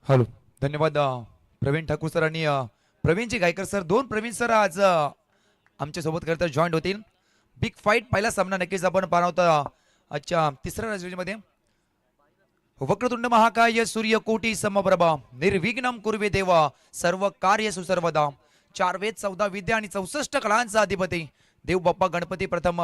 Hello. धन्यवाद Pravin Thakur sir आणि Pravinji Gaikar sir. दोन प्रवीण सर आज आमच्या सोबत करता जॉईंट होतील. बिग फाईट पहिला सामना नक्कीच आपण पाहणार आहोत आजच्या तिसऱ्या रजनीमध्ये. वक्रतुंड महाकाय सूर्यकोटी समप्रभा निर्विघ्नम कुर्वे देवा सर्व कार्य सुसर्वदा. चार वेद 14 विद्या आणि 64 कलांचा अधिपती देव बाप्पा गणपती प्रथम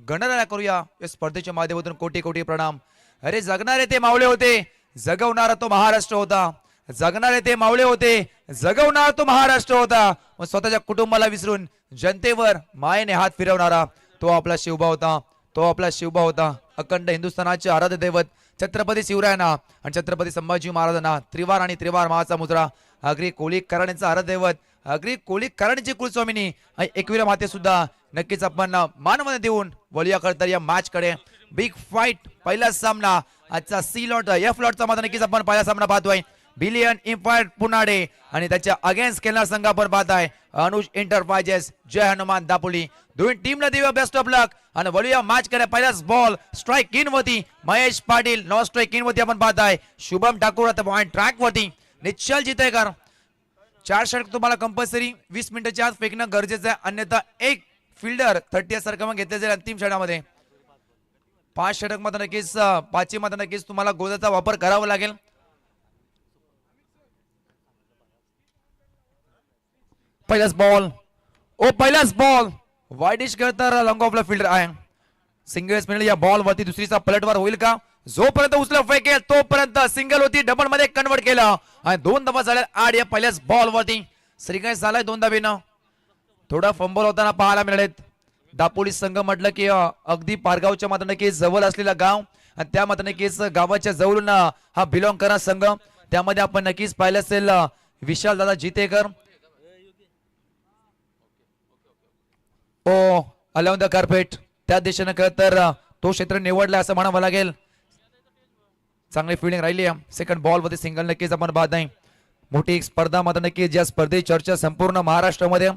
गणना करूया या स्पर्धेच्या माध्यमातून. कोटी कोटी प्रणाम. अरे जगणारे ते मावळे होते, जगवणारा तो महाराष्ट्र होता. जगणारे ते मावळे होते, जगवणारा तो महाराष्ट्र होता. मग स्वतःच्या कुटुंबाला विसरून जनतेवर मायेने हात फिरवणारा तो आपला शिवबा होता. तो आपला शिवबा होता. अखंड हिंदुस्थानाचे आराध्य दैवत छत्रपती शिवरायांना आणि छत्रपती संभाजी महाराजांना त्रिवार आणि त्रिवार महाचा मुद्रा. अग्री कोळी कराडींचा आराध्य दैवत, अग्री कोळी कराडींची कुलस्वामिनी आणि एकविरा माते सुद्धा नक्कीच आपण मानवंदना देऊन वळूया करता या मॅच कडे. बिग फाईट पहिला सामना आजचा सी लॉट एफ लॉटचा मध्ये नक्कीच आपण पहिला सामना पाहतोय. बिलियन इम्पायर पुनाडे आणि त्याच्या अगेन्स्ट खेळणार संघ आपण पाहताय अनुज एंटरप्राइजेस जय हनुमान दापोली. दोन टीमला देऊया बेस्ट ऑफ लक आणि वळूया मॅच कडे. पहिलाच बॉल स्ट्राइक इन वरती Mahesh Patil, non strike in वरती आपण पाहताय शुभम ठाकूर आता पॉइंट ट्रॅक वरती. निश्चल जितेकर 4 षटक तुम्हाला कंपल्सरी 20 मिनिटाच्या आत फेकणं गरजेचं आहे, अन्यथा एक फिल्डर 30 सरकम घेतले जाईल अंतिम षटकामध्ये. 5 षटक मध्ये नक्कीच 5 मध्ये नक्कीच तुम्हाला गोलाचा वापर करावा लागेल. पहिलाच बॉल पहिलाच बॉल वाईडिश तर लॉंग ऑफला फिल्डर आहे. सिंगल्स मिळेल या बॉल वरती. दुसरीचा पलटवार होईल का? जोपर्यंत उचल फेकेल तोपर्यंत सिंगल होती डबल मध्ये कन्वर्ट केलं आणि 2 धावा झाल्या आड या पहिल्याच बॉल वरती. श्रीकांत झालाय 2 धावेनं. थोडा फंबल होताना पाहायला मिळालेत. दापोली संघ म्हटलं की अगदी पारगावच्या मात्र नक्कीच जवळ असलेला गाव आणि त्या मात्र नक्कीच गावाच्या जवळून हा बिलॉंग करणारा संघ. त्यामध्ये आपण नक्कीच पाहिलं असेल विशाल दादा जितेकर ओ अलाउन द कार्पेट त्या दिशेनं खरं तर तो क्षेत्र निवडला असं म्हणावं लागेल. चांगली फिल्डिंग राहिली आहे. सेकंड बॉल मध्ये सिंगल नक्कीच आपण पाहत नाही. मोठी एक स्पर्धा मात्र नक्कीच ज्या स्पर्धेची चर्चा संपूर्ण महाराष्ट्रामध्ये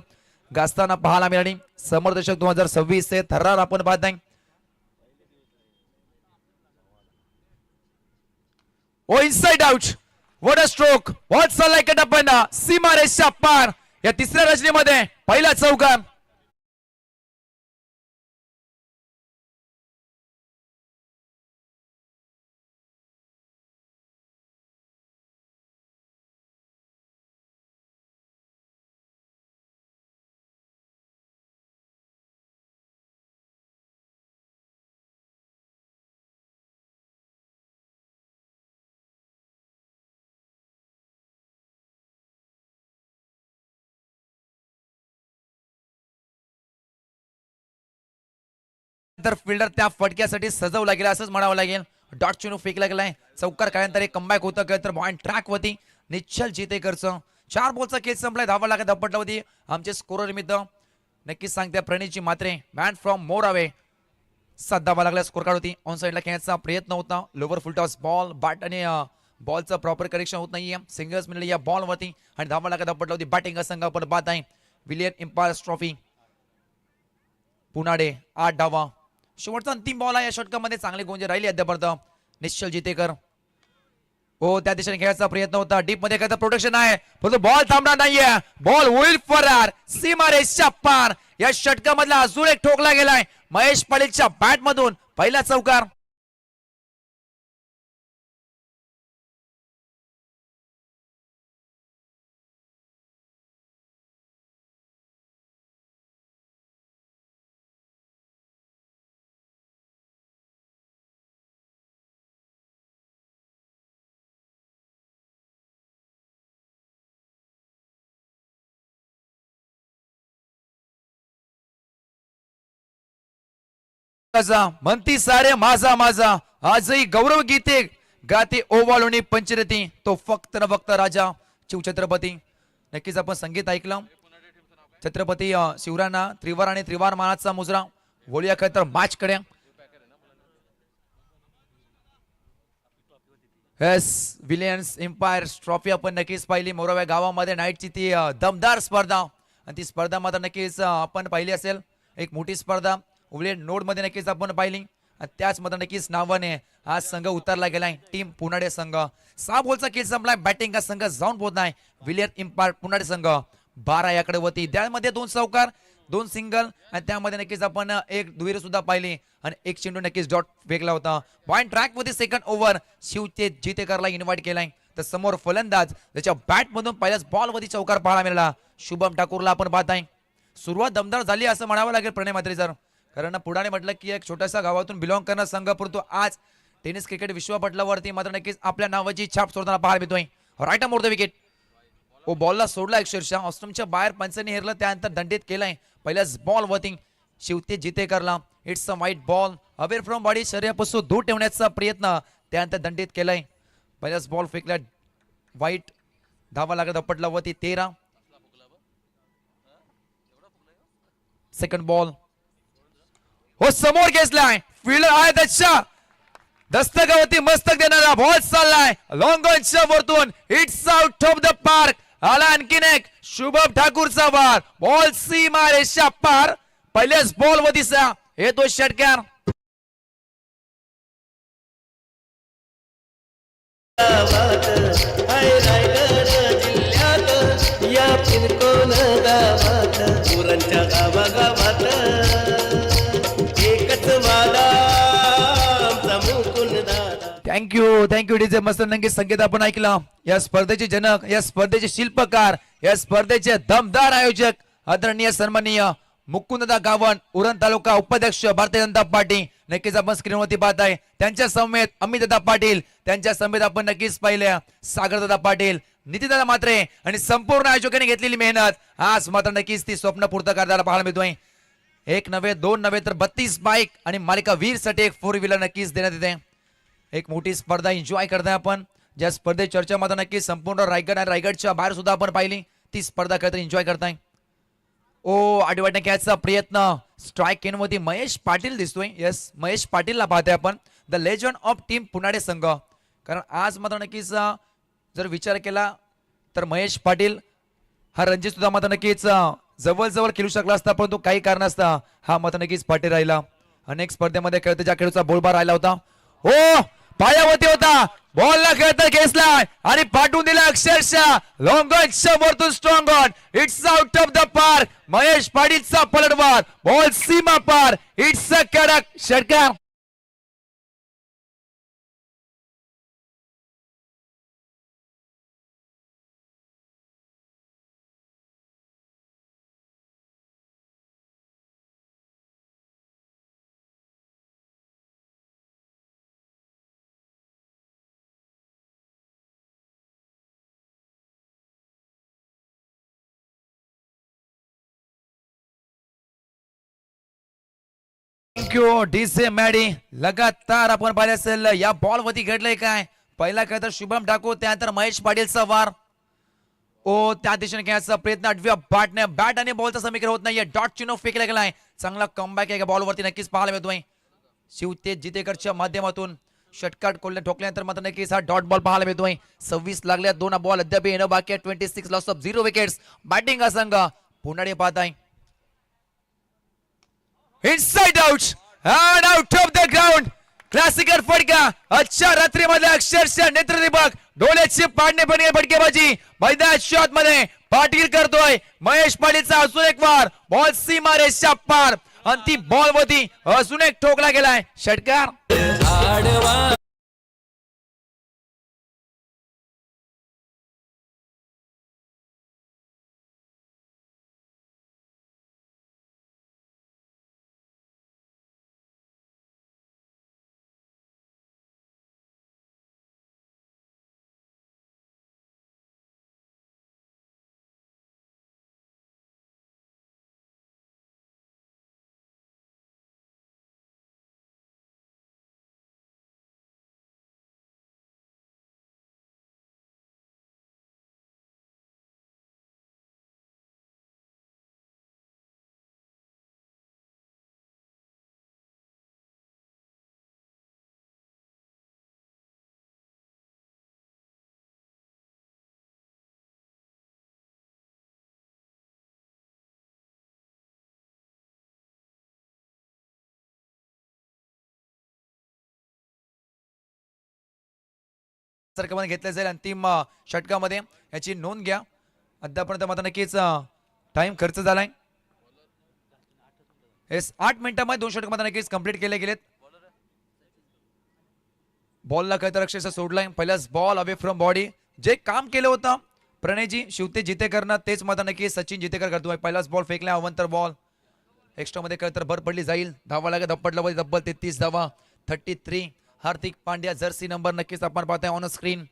गाजताना पाहायला मिळाली. समरदर्शक 2026 चे थरार आपण पाहत नाही. Oh inside out what a stroke what चाललाय कटप्पन सीमारेषच्या पार या तिसऱ्या रजनीमध्ये पहिला चौकार. तर फिल्डर त्या फटक्यासाठी सजवला गेला असंच म्हणावं लागेल. डॉट चुनू फेकला गेलाय. चौकार काळानंतर एक कमबॅक होतं का तर पॉइंट ट्रॅक वरती निश्चल जितेकरचं 4 बॉलचा खेळ संपलाय. धावा लागत धपटला होती आमचे स्कोरर निमित्त. नक्कीच सांगते प्रणीतची मात्रे मॅन फ्रॉम मोरावे 7 धावा लागल्या स्कोर कार्ड होती. ऑन साइडला खेळण्याचा प्रयत्न होता. लोवर फुल टॉस बॉल बॅट आणि बॉलचं प्रॉपर करेक्शन होत नाहीये. सिंगल्स मिळाले या बॉल वरती आणि धावा लागत धपटला होती. बॅटिंग संघ आपण पाहत आहे. विलियन इम्पायर्स ट्रॉफी पुनाडे 8 धावा. शेवटचा अंतिम बॉल आहे या षटकामध्ये. चांगली गोंजे राहिली अद्यापर्यंत. निश्चल जितेकर हो त्या दिशेने खेळायचा प्रयत्न होता. डीप मध्ये काय प्रोटेक्शन आहे परंतु बॉल थांबणार नाहीये. बॉल होईल फरार सीमारेषच्या पार. या षटकामधला अजून एक ठोकला गेलाय महेश पाटीलच्या बॅट मधून. पहिला चौकार. म्हणती सारे माझा माझा आजही गौरव गीते गाते ओवाळून पंचरती तो फक्त न फक्त राजा शिवछत्रपती. नक्कीच आपण संगीत ऐकलं. छत्रपती शिवरायांना त्रिवार आणि त्रिवार मानाचा मुजरा. वळूया खरं तर मॅच कडे. येस विलियन्स एम्पायर ट्रॉफी आपण नक्कीच पाहिली मोराव्या गावामध्ये नाईटची ती दमदार स्पर्धा आणि ती स्पर्धा मात्र नक्कीच आपण पाहिली असेल. एक मोठी स्पर्धा उलट नोड मध्ये नक्कीच आपण पाहिली. आणि त्याच मध्ये नक्कीच नावाने हा संघ उतरला गेलाय टीम पुनाडे संघ. 6 बॉलचा खेळ संपलाय. बॅटिंग का संघ जाऊन पोहोचलाय. विलियम इम्पार्ट पुनाडे संघ 12 याकडे वरती. त्यामध्ये 2 चौकार 2 सिंगल आणि त्यामध्ये नक्कीच आपण एक दुहेरी सुद्धा पाहिली आणि एक चेंडू नक्कीच डॉट फेकला होता. पॉइंट ट्रॅक मध्ये सेकंड ओव्हर शिवते जितेकरला इन्व्हाइट केलाय. तर समोर फलंदाज त्याच्या बॅट मधून पहिल्याच बॉल वरती चौकार पाहायला मिळाला. शुभम ठाकूरला आपण पाहताय. सुरुवात दमदार झाली असं म्हणावं लागेल प्रणय मात्रे सर. कारण पुढाने म्हटलं की एक छोट्याशा गावातून बिलॉंग करणारा संघ परंतु आज टेनिस क्रिकेट विश्वपटलावरती मात्र नक्कीच आपल्या नावाची छाप सोडताना पाहायला मिळतोय. Right more the wicket. Oh बॉलला सोडला अक्षरशः ऑस्ट्रेलियाच्या बाहेर पंचांनी हेरलं त्यानंतर दंडित केलाय पहिल्याच बॉल वरती शिवते जितेकरला. इट्स अ वाईट बॉल अवेअर फ्रॉम बॉडी शरीरापासून दूर ठेवण्याचा प्रयत्न त्यानंतर दंडित केलाय. पहिल्याच बॉल फेकला वाईट. धावा लागत अपटला वरती 13. सेकंड बॉल हो समोर घेतलाय फिल्डर आहे त्याच्या दस्तकावरती मस्तक देणारा बॉल चाललाय लॉंग ऑनच्या वरतून. It's out of the park. आला आणखीन एक शुभम ठाकूरचा वार. बॉल सीमा रेषा पार. पहिल्याच बॉल वरतीचा येतो षटकार. या पिनकोन गावात पुरणच्या गावागावात एकच वादा मुकुंद दादा. थँक्यू डीजे मस्त नंगी संगीत आपण ऐकला. या स्पर्धेचे जनक या स्पर्धेचे शिल्पकार या स्पर्धेचे दमदार आयोजक आदरणीय सन्माननीय मुकुंददा गावण उरण तालुका उपाध्यक्ष भारतीय जनता पार्टी नक्कीच आपण स्क्रीनवरती पाहताय. त्यांच्या समेत अमितदादा पाटील त्यांच्या समेत आपण नक्कीच पाहिल्या सागरदादा पाटील नितीनदादा मात्रे आणि संपूर्ण आयोजकांनी घेतलेली मेहनत आज मात्र नक्कीच ती स्वप्न पूर्ण करताना पाहायला मिळतोय. एक नव्हे दोन नव्हे तर 32 बाईक आणि मालिका वीरसाठी एक 4 व्हीलर नक्कीच देण्यात येते. एक मोठी स्पर्धा एन्जॉय करताय आपण. ज्या स्पर्धेत चर्चा मात्र नक्कीच संपूर्ण रायगड आणि रायगडच्या बाहेर सुद्धा आपण पाहिली ती स्पर्धा करता एन्जॉय करताय. ओ आठवड्याने घ्यायचा प्रयत्न स्ट्राईक इन मध्ये महेश पाटील दिसतोय. येस महेश पाटीलला पाहतोय आपण द लेजंड ऑफ टीम पुनाडे संघ. कारण आज मात्र नक्कीच जर विचार केला तर महेश पाटील हा रणजित सुद्धा मात्र नक्कीच जवळ खेळू शकला असता परंतु काही कारणास्तव हा मात्र नक्कीच पाटील राहिला. अनेक स्पर्धेमध्ये खेळते ज्या खेळूचा बोलबार राहिला होता. ओ पायावरती होता बॉलला खेळता घेसलाय आणि पाठवून दिला अक्षरशः लॉंग ऑनच्या वरतून strong on. It's out of the park. Mahesh पाटीलचा पलटवार बॉल सीमा पार. इट्स अ कडक षटकार. Thank you DJ Maddy. लगातार आपण पाहिले असेल या बॉल वरती घडलंय काय. पहिला खेळ तर शुभम ठाकूर त्यानंतर महेश पाटीलचा वार. ओ त्या दिशेने खेळायचा प्रयत्न आठव्या बॅटने बॅट आणि बॉलचा समीकरण होत नाहीये. डॉट चिन्ह फेकला गेलाय. चांगला कमबॅक आहे बॉल वरती नक्कीच पाहायला मिळतोय. शिवतेज जितेकरच्या माध्यमातून षटकार कोल्हे ठोकल्यानंतर मात्र नक्कीच हा डॉट बॉल पाहायला मिळतोय. 26 लागल्या 2 बॉल अद्याप येणं बाकी आहे. 26 लॉस ऑफ 0 विकेट्स. बॅटिंग हा संघ पुन्हा पाहत आहे. Inside out and out of the ground. Classical फटका अच्छा रात्रीमध्ये अक्षरशः नेत्रदीपक डोळ्याची पाडणे पण फटकेबाजी मैदान शॉट मध्ये पाटील करतोय. महेश पाटीलचा अजून एक वार बॉल सीमा रेषा पार आणि ती बॉल वरती अजून एक ठोकला गेलाय षटकार. मध्ये घेतलं जाईल अंतिम षटकामध्ये, याची नोंद घ्या. अद्यापर्यंत मात्र नक्कीच टाइम खर्च झालाय. येस 8 मिनिटांमध्ये 2 षटक मात्र नक्कीच कंप्लीट केले गेलेत. बॉलला काय तर अक्षरशः सोडलाय. पहिलाच बॉल अवे फ्रॉम बॉडी. जे काम केलं होतं प्रणयजी शिवते जितेकरनं तेच मात्र नक्की सचिन जितेकर करतोय. पहिलाच बॉल फेकला अवंतर बॉल एक्स्ट्रा मध्ये कळ तर भर पडली जाईल. धावा लागत धप्पडला डब्बल 33 धावा 33. हार्दिक पांड्या जर्सी नंबर नक्कीच आपण पाहताय ऑन स्क्रीन.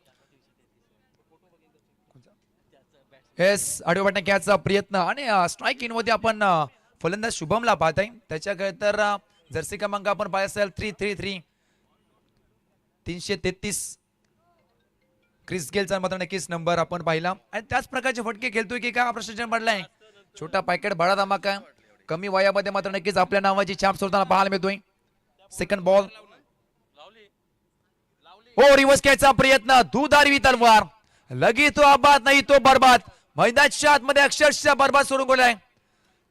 येस आडव्या कॅचचा प्रयत्न आणि स्ट्राईक इन मध्ये आपण फलंदाज शुभमला पाहताय. त्याच्याकडे तर जर्सी क्रमांक आपण पाहिजे असेल 333 333 क्रिस गेलचा मात्र नक्कीच नंबर आपण पाहिला. आणि त्याच प्रकारचे फटके खेळतोय की काय प्रश्न पडलाय. छोटा पॅकेट बडा धमाका कमी वयामध्ये मात्र नक्कीच आपल्या नावाची छाप सोडताना पाहायला मिळतोय. सेकंड बॉल हो रिवर्स कॅचचा प्रयत्न दुधारी तलवार लगी तो आबाद नाही तो बर्बाद. मैदानाच्या आतमध्ये अक्षरशः बर्बाद सोडून गेलाय.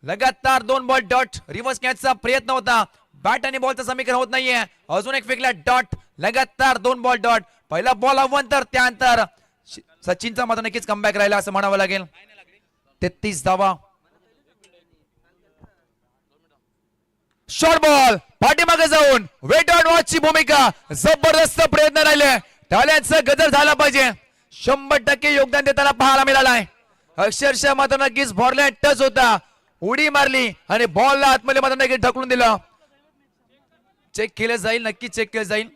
लगातार 2 बॉल डॉट. रिवर्स कॅचचा प्रयत्न होता. बॅट आणि बॉलचं समीकरण होत नाहीये. अजून एक फेकला डॉट. लगातार 2 बॉल डॉट. पहिला बॉल अवंतर त्यानंतर सचिनचा मात्र नक्कीच कमबॅक राहिला असं म्हणावं लागेल. 33 धावा. शॉर्ट बॉल पाठीमागे जाऊन वेट ऑन वॉच ची भूमिका. जबरदस्त प्रयत्न राहिले. टाळ्यांचा गजर झाला पाहिजे. 100% योगदान देताना पाहायला मिळालाय. अक्षरशः मात्र नक्कीच बॉलला टच होता. उडी मारली आणि बॉलला आतमध्ये मात्र नक्कीच ढकलून दिलं. चेक केलं जाईल. नक्की चेक केलं जाईल.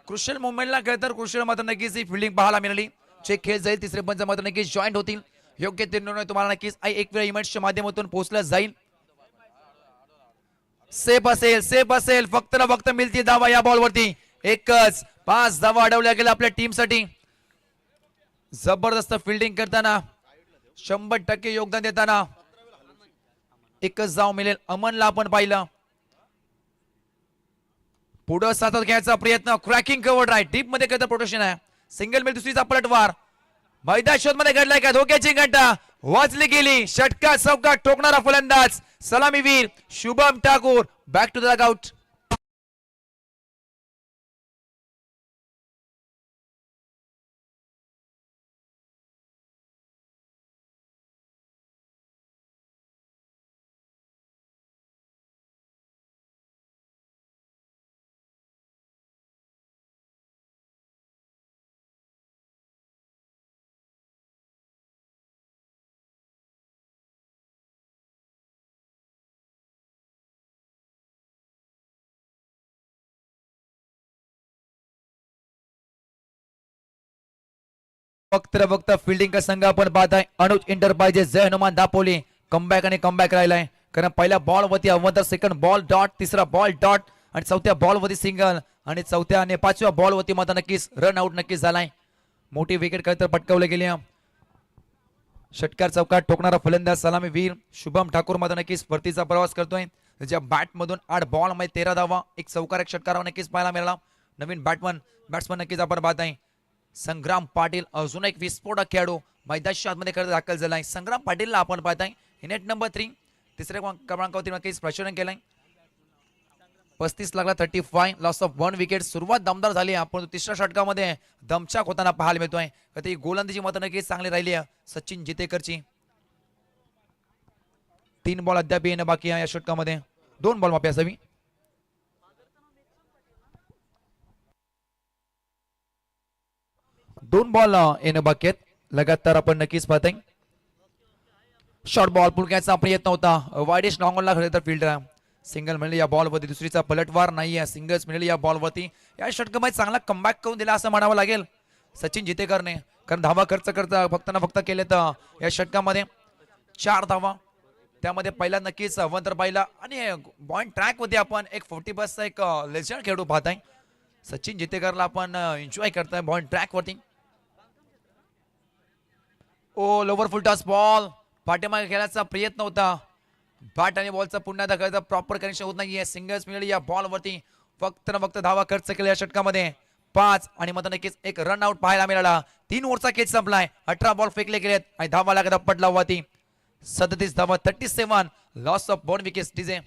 क्रुशियल मुवमेंटला तर क्रुशियल मात्र नक्कीच ही फिल्डिंग पाहायला मिळाली. चेक केलं जाईल. तिसरे पंच मात्र नक्कीच जॉईंट होतील. योग्य ते निर्णय तुम्हाला नक्कीच एक वेळ इमेंटच्या माध्यमातून पोहोचला जाईल. सेफ असेल फक्त ना फक्त मिळती धावा या बॉलवरती. एकच 5 धावा अडवल्या गेल्या आपल्या टीमसाठी. जबरदस्त फिल्डिंग करताना 100% योगदान देताना एकच धाव मिळेल. अमनला आपण पाहिलं. पुढे सातत घ्यायचा प्रयत्न. क्रॅकिंग कव्हर राईट डीप मध्ये करता प्रोटेक्शन आहे. सिंगल मिल दुसरीचा पलटवार मैदान शोध मध्ये घडलाय का धोक्याची घंटा वाजली गेली. षटका चौका ठोकणारा फलंदाज सलामीवीर Shubham Thakur back to the dugout. फक्त फिल्डिंग का संघ आपण पाहताय. अनुज एंटरप्राइजेस जय हनुमान दापोली कमबॅक आणि कमबॅक राहिलाय. कारण पहिल्या बॉल वरती अवंतर सेकंड बॉल डॉट. तिसरा बॉल डॉट आणि चौथ्या बॉल वरती सिंगल आणि चौथ्या आणि 5व्या बॉल वरती मात्र नक्कीच रन आउट नक्कीच झालाय. मोठी विकेट तर पटकावले गेली. षटकार चौकात ठोकणारा फलंदाज सलामीवीर शुभम ठाकूर मात्र नक्कीच परतीचा प्रवास करतोय. त्याच्या बॅट मधून 8 बॉल मध्ये 13 धावा. एक चौकार एक षटकार नक्कीच पाहायला मिळाला. नवीन बॅट्समन नक्कीच आपण पाहताय. संग्राम पाटील अजून एक विस्फोटक खेळाडू मैदानाच्या आतमध्ये करत दाखल झालाय. संग्राम पाटीलला आपण पाहताय. नेट नंबर 3 तिसऱ्या क्रमांकावरती नक्कीच प्रक्षेपण केलंय. 35 लागला 35 लॉस ऑफ 1 विकेट. सुरुवात दमदार झाली. आपण तिसऱ्या षटकामध्ये दमछाक होताना पाहायला मिळतोय. ती गोलंदाजी मात्र नक्कीच चांगली राहिली आहे सचिन जितेकरची. 3 बॉल अद्याप येणं बाकी आहे या षटकामध्ये. 2 बॉल माफी असावी. दोन बॉल येणं बाकी आहेत. लगातार आपण नक्कीच पाहताय. शॉर्ट बॉल पुलक्याचा प्रयत्न होता. वाईडेस्ट लॉंग ऑनला खरं तर फिल्डर सिंगल मिळेल या बॉलवरती. दुसरीचा पलटवार नाहीये. सिंगल्स मिळेल या बॉलवरती. या षटकामध्ये चांगला कमबॅक करून दिला असं म्हणावं लागेल सचिन जितेकरने. कारण धावा खर्च करता फक्त ना फक्त केले तर या षटकामध्ये 4 धावा. त्यामध्ये पहिला नक्कीच अवंतर पाहिला आणि पॉइंट ट्रॅक मध्ये आपण एक 40+ एक लेजंड खेळाडू पाहताय. सचिन जितेकरला आपण एन्जॉय करताय पॉइंट ट्रॅक वरती. ओ लोवर फुल टॉस बॉल पाठीमागे खेळायचा प्रयत्न होता. बॅट आणि बॉलचा पुन्हा दाखवायचा प्रॉपर कनेक्शन होत नाहीये. सिंगल्स मिळेल या बॉलवरती. फक्त ना फक्त धावा खर्च केला या षटकामध्ये 5 आणि मग नक्कीच एक रन आउट पाहायला मिळाला. 3 ओव्हरचा खेळ संपलाय. 18 बॉल फेकले गेलेत आणि धावा लागत पडला होती 37 धावा 37 loss of 1 wicket. DJ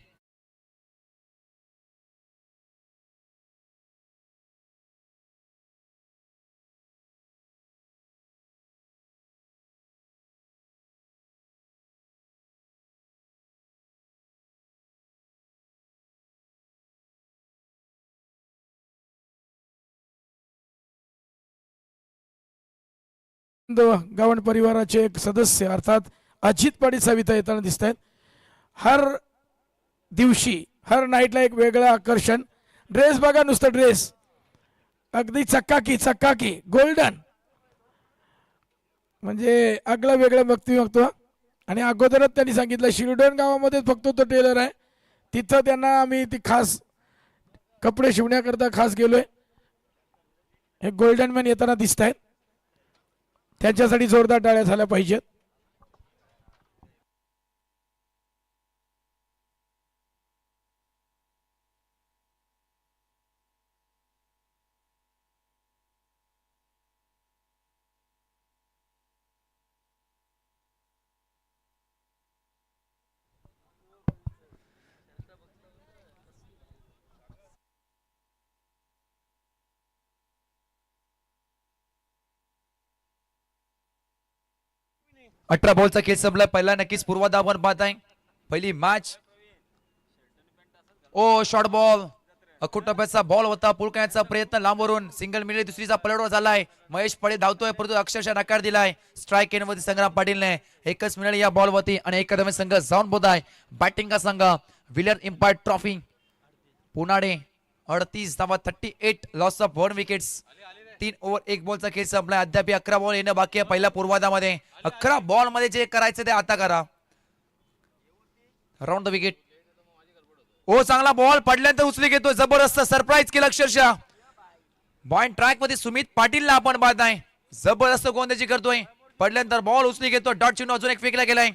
Gawan परिवाराचे एक सदस्य अर्थात अजित पाटील सविता येताना दिसत आहेत. हर दिवशी हर नाईटला एक वेगळं आकर्षण. ड्रेस बघा, नुसतं ड्रेस अगदी चक्काकी चक्काकी गोल्डन, म्हणजे आगळं वेगळं व्यक्ती बघतो. आणि अगोदरच त्यांनी सांगितलं शिरडोन गावामध्ये फक्त तो टेलर आहे, तिथं त्यांना आम्ही ती खास कपडे शिवण्याकरता खास गेलोय. हे गोल्डन मॅन येताना दिसत आहेत, त्यांच्यासाठी जोरदार टाळ्या झाल्या पाहिजेत. अठरा बॉलचा खेळ संपला. पहिला नक्कीच पूर्वार्ध आपण पाहत आहे. पहिली मॅच. ओ शॉर्ट बॉल, अकुटप्याचा बॉल होता. पुळकायचा प्रयत्न लांबवरून सिंगल मिळेल. दुसरीचा पलटवर झालाय. महेश पडे धावतोय परंतु अक्षरशः नकार दिलाय. स्ट्राईक एंडमध्ये संग्राम पाटीलने एकच मिळाली या बॉलवरती आणि एकादमी संघ जाऊन बोध आहे. बॅटिंग का संघ विलियम इम्पॅक्ट ट्रॉफी पुनाडे 38 धावा 38 लॉस ऑफ 1 विकेट्स. 3 ओव्हर 1 बॉलचा खेळ संपलाय. अद्याप 11 बॉल येणं बाकी आहे पहिल्या पूर्वार्धामध्ये. 11 बॉल मध्ये जे करायचं ते आता करा. Round the wicket. ओ चांगला बॉल पडल्यानंतर उचली घेतोय. जबरदस्त सरप्राईज केलं अक्षरशः. पॉइंट ट्रॅक मध्ये सुमित पाटीलला आपण पाहत आहे. जबरदस्त गोंदाची करतोय. पडल्यानंतर बॉल उचली घेतो. डॉट चिन्ह अजून एक फेकला गेलाय.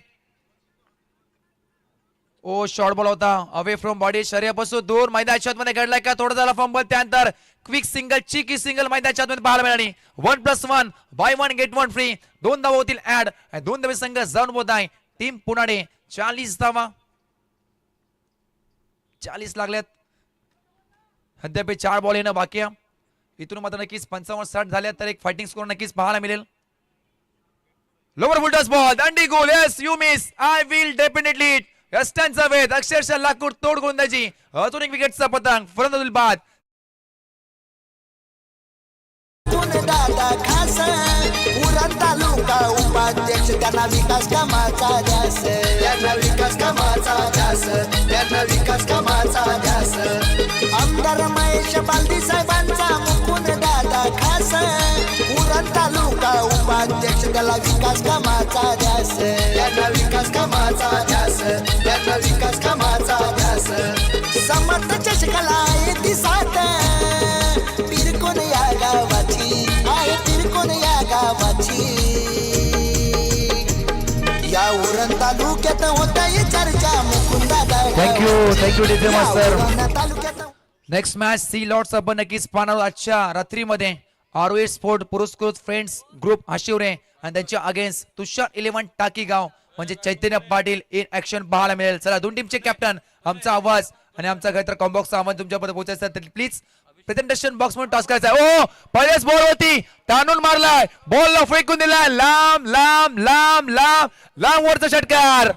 ओ शॉर्ट बॉल होता. अवे फ्रॉम बॉडी शरीरापासून दूर मैदानाच्या मध्ये घडलाय का थोडा झाला फंबल. त्यानंतर क्विक सिंगल चिकी सिंगल मैदानाच्या मध्ये पाहायला मिळाली. 1+1 बाय 1 गेट 1 फ्री. 2 धावा होतील ऍड. 2 धावे संघ जाऊन बोध आहे. टीम पुनाडे 40 धावा 40 लागल्यात. अद्याप 4 बॉल येणं बाकी आहे. इथून मात्र नक्कीच 55-60 झाल्या तर एक फायटिंग स्कोर नक्कीच पाहायला मिळेल. लोअर फुलटॉस बॉल दांडी गोल. Yes you miss I will definitely hit. यस्टांचा वेध अक्षरशः लाकूड तोड गोलंदाजी. अजून एक विकेटचा पतंग फलंदाज बाद. दादा खास उरण तालुका उपाध्यक्ष त्यांना विकास कामाचा ध्यास. त्यांना विकास कामाचा ध्यास. त्यांना विकास कामाचा ध्यास. आमदार महेश बालदी साहेबांचा मुकुंद दादा खास उरण तालुका उपाध्यक्ष त्याला विकास कामाचा ध्यास. त्यांना विकास कामाचा ध्यास. त्यांना विकास कामाचा ध्यास. समर्थ चषकाला येती साथ पिरकोन या गावाची आहे. पिरकोन या गावाची या उरण तालुक्यात होताय चर्चा मुकुंदा. Thank you DJ master. तालुक्यात नेक्स्ट मॅच सी लॉर्ड्स आपण नक्कीच पाहणार आहोत आजच्या रात्रीमध्ये. आरओए स्पोर्ट पुरस्कृत फ्रेंड्स ग्रुप आशिवरे आणि त्यांच्या अगेन्स्ट तुषार 11 टाकीगाव म्हणजे चैतन्य पाटील इन ऍक्शन पाहायला मिळेल. चला दोन टीमचे कॅप्टन आमचा आवाज आणि आमचा काहीतरी कॉम्बॉक्सचा आवाज तुमच्यापर्यंत पोहोचायचा तर प्लीज प्रेझेंटेशन बॉक्स मध्ये टॉस करायचा. ओ पहिलेच बॉल होती ताणून मारलाय. बॉल ला फेकून दिलाय लांब लांब लांब लांब लांब वरचा षटकार.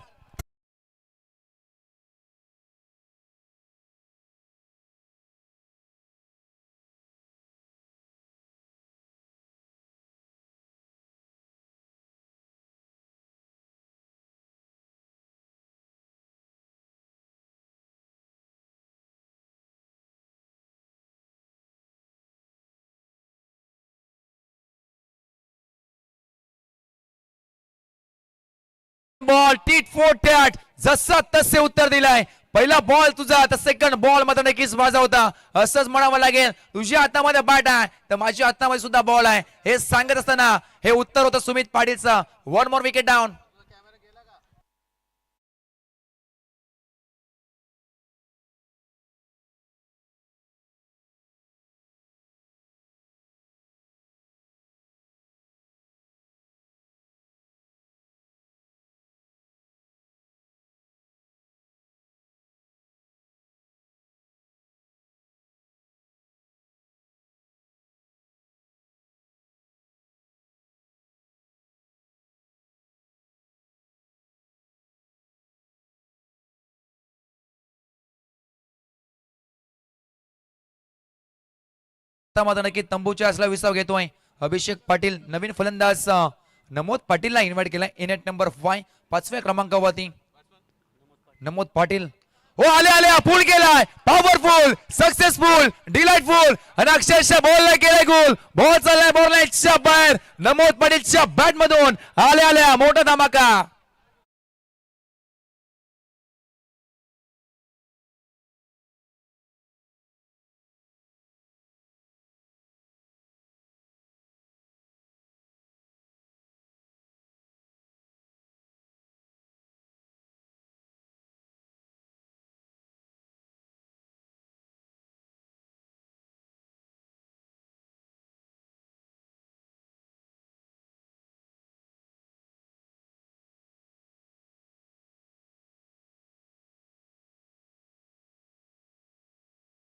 बॉल टीट फोर टॅट जसा तसे उत्तर दिलाय. पहिला बॉल तुझा तर सेकंड बॉल मध्ये नक्कीच माझा होता असंच म्हणावं लागेल. तुझ्या हातामध्ये बॅट आहे तर माझ्या हातामध्ये सुद्धा बॉल आहे हे सांगत असताना हे उत्तर होतं सुमित पाटीलचं. 1 more wicket down. मात्र नक्की तंबूच्या असला विसाव घेतोय अभिषेक पाटील नवीन फलंदाज नमोद पाटीलला इन्व्हाइट केला इन एट नंबर 5 5व्या क्रमांकावरती नमोद पाटील हो आले आले पूल केलाय पॉवरफुल सक्सेसफुल डिलाइटफुल आणि अक्षरशः बॉल केलाय गोल बॉल चाललाय बॉलच्या बाहेर नमोद पाटीलच्या बॅट मधून आले आल्या मोठा धमाका.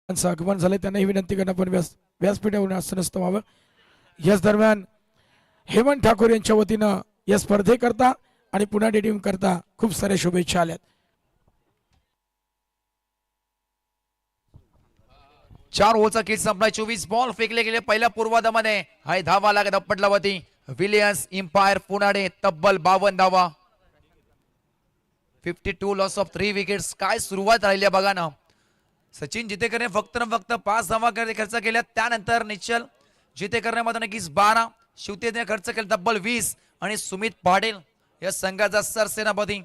आगमन झाले त्यांनाही विनंती करणं पण व्यासपीठावरून आसनस्थ व्हावं. याच दरम्यान हेमंत ठाकूर यांच्या वतीनं या स्पर्धेकरता आणि पुन्हा टीम करता खूप साऱ्या शुभेच्छा आल्यात. 4 ओव्हरचा खेळ संपला 24 बॉल फेकले गेले पहिल्या पूर्वार्धामध्ये हाय धावा लागत पटलावती विलियम्स एम्पायर पुनाडे तब्बल 52 धावा 52 लॉस ऑफ 3 विकेट्स. काय सुरुवात राहिली आहे बघा ना. सचिन जितेकरने फक्त 5 धावा खर्च केल्या त्यानंतर निश्चल जितेकरने मात्र नक्कीच 12 शिवतेने खर्च केला तब्बल 20 आणि सुमित पाटील या संघाचा सरसेनापती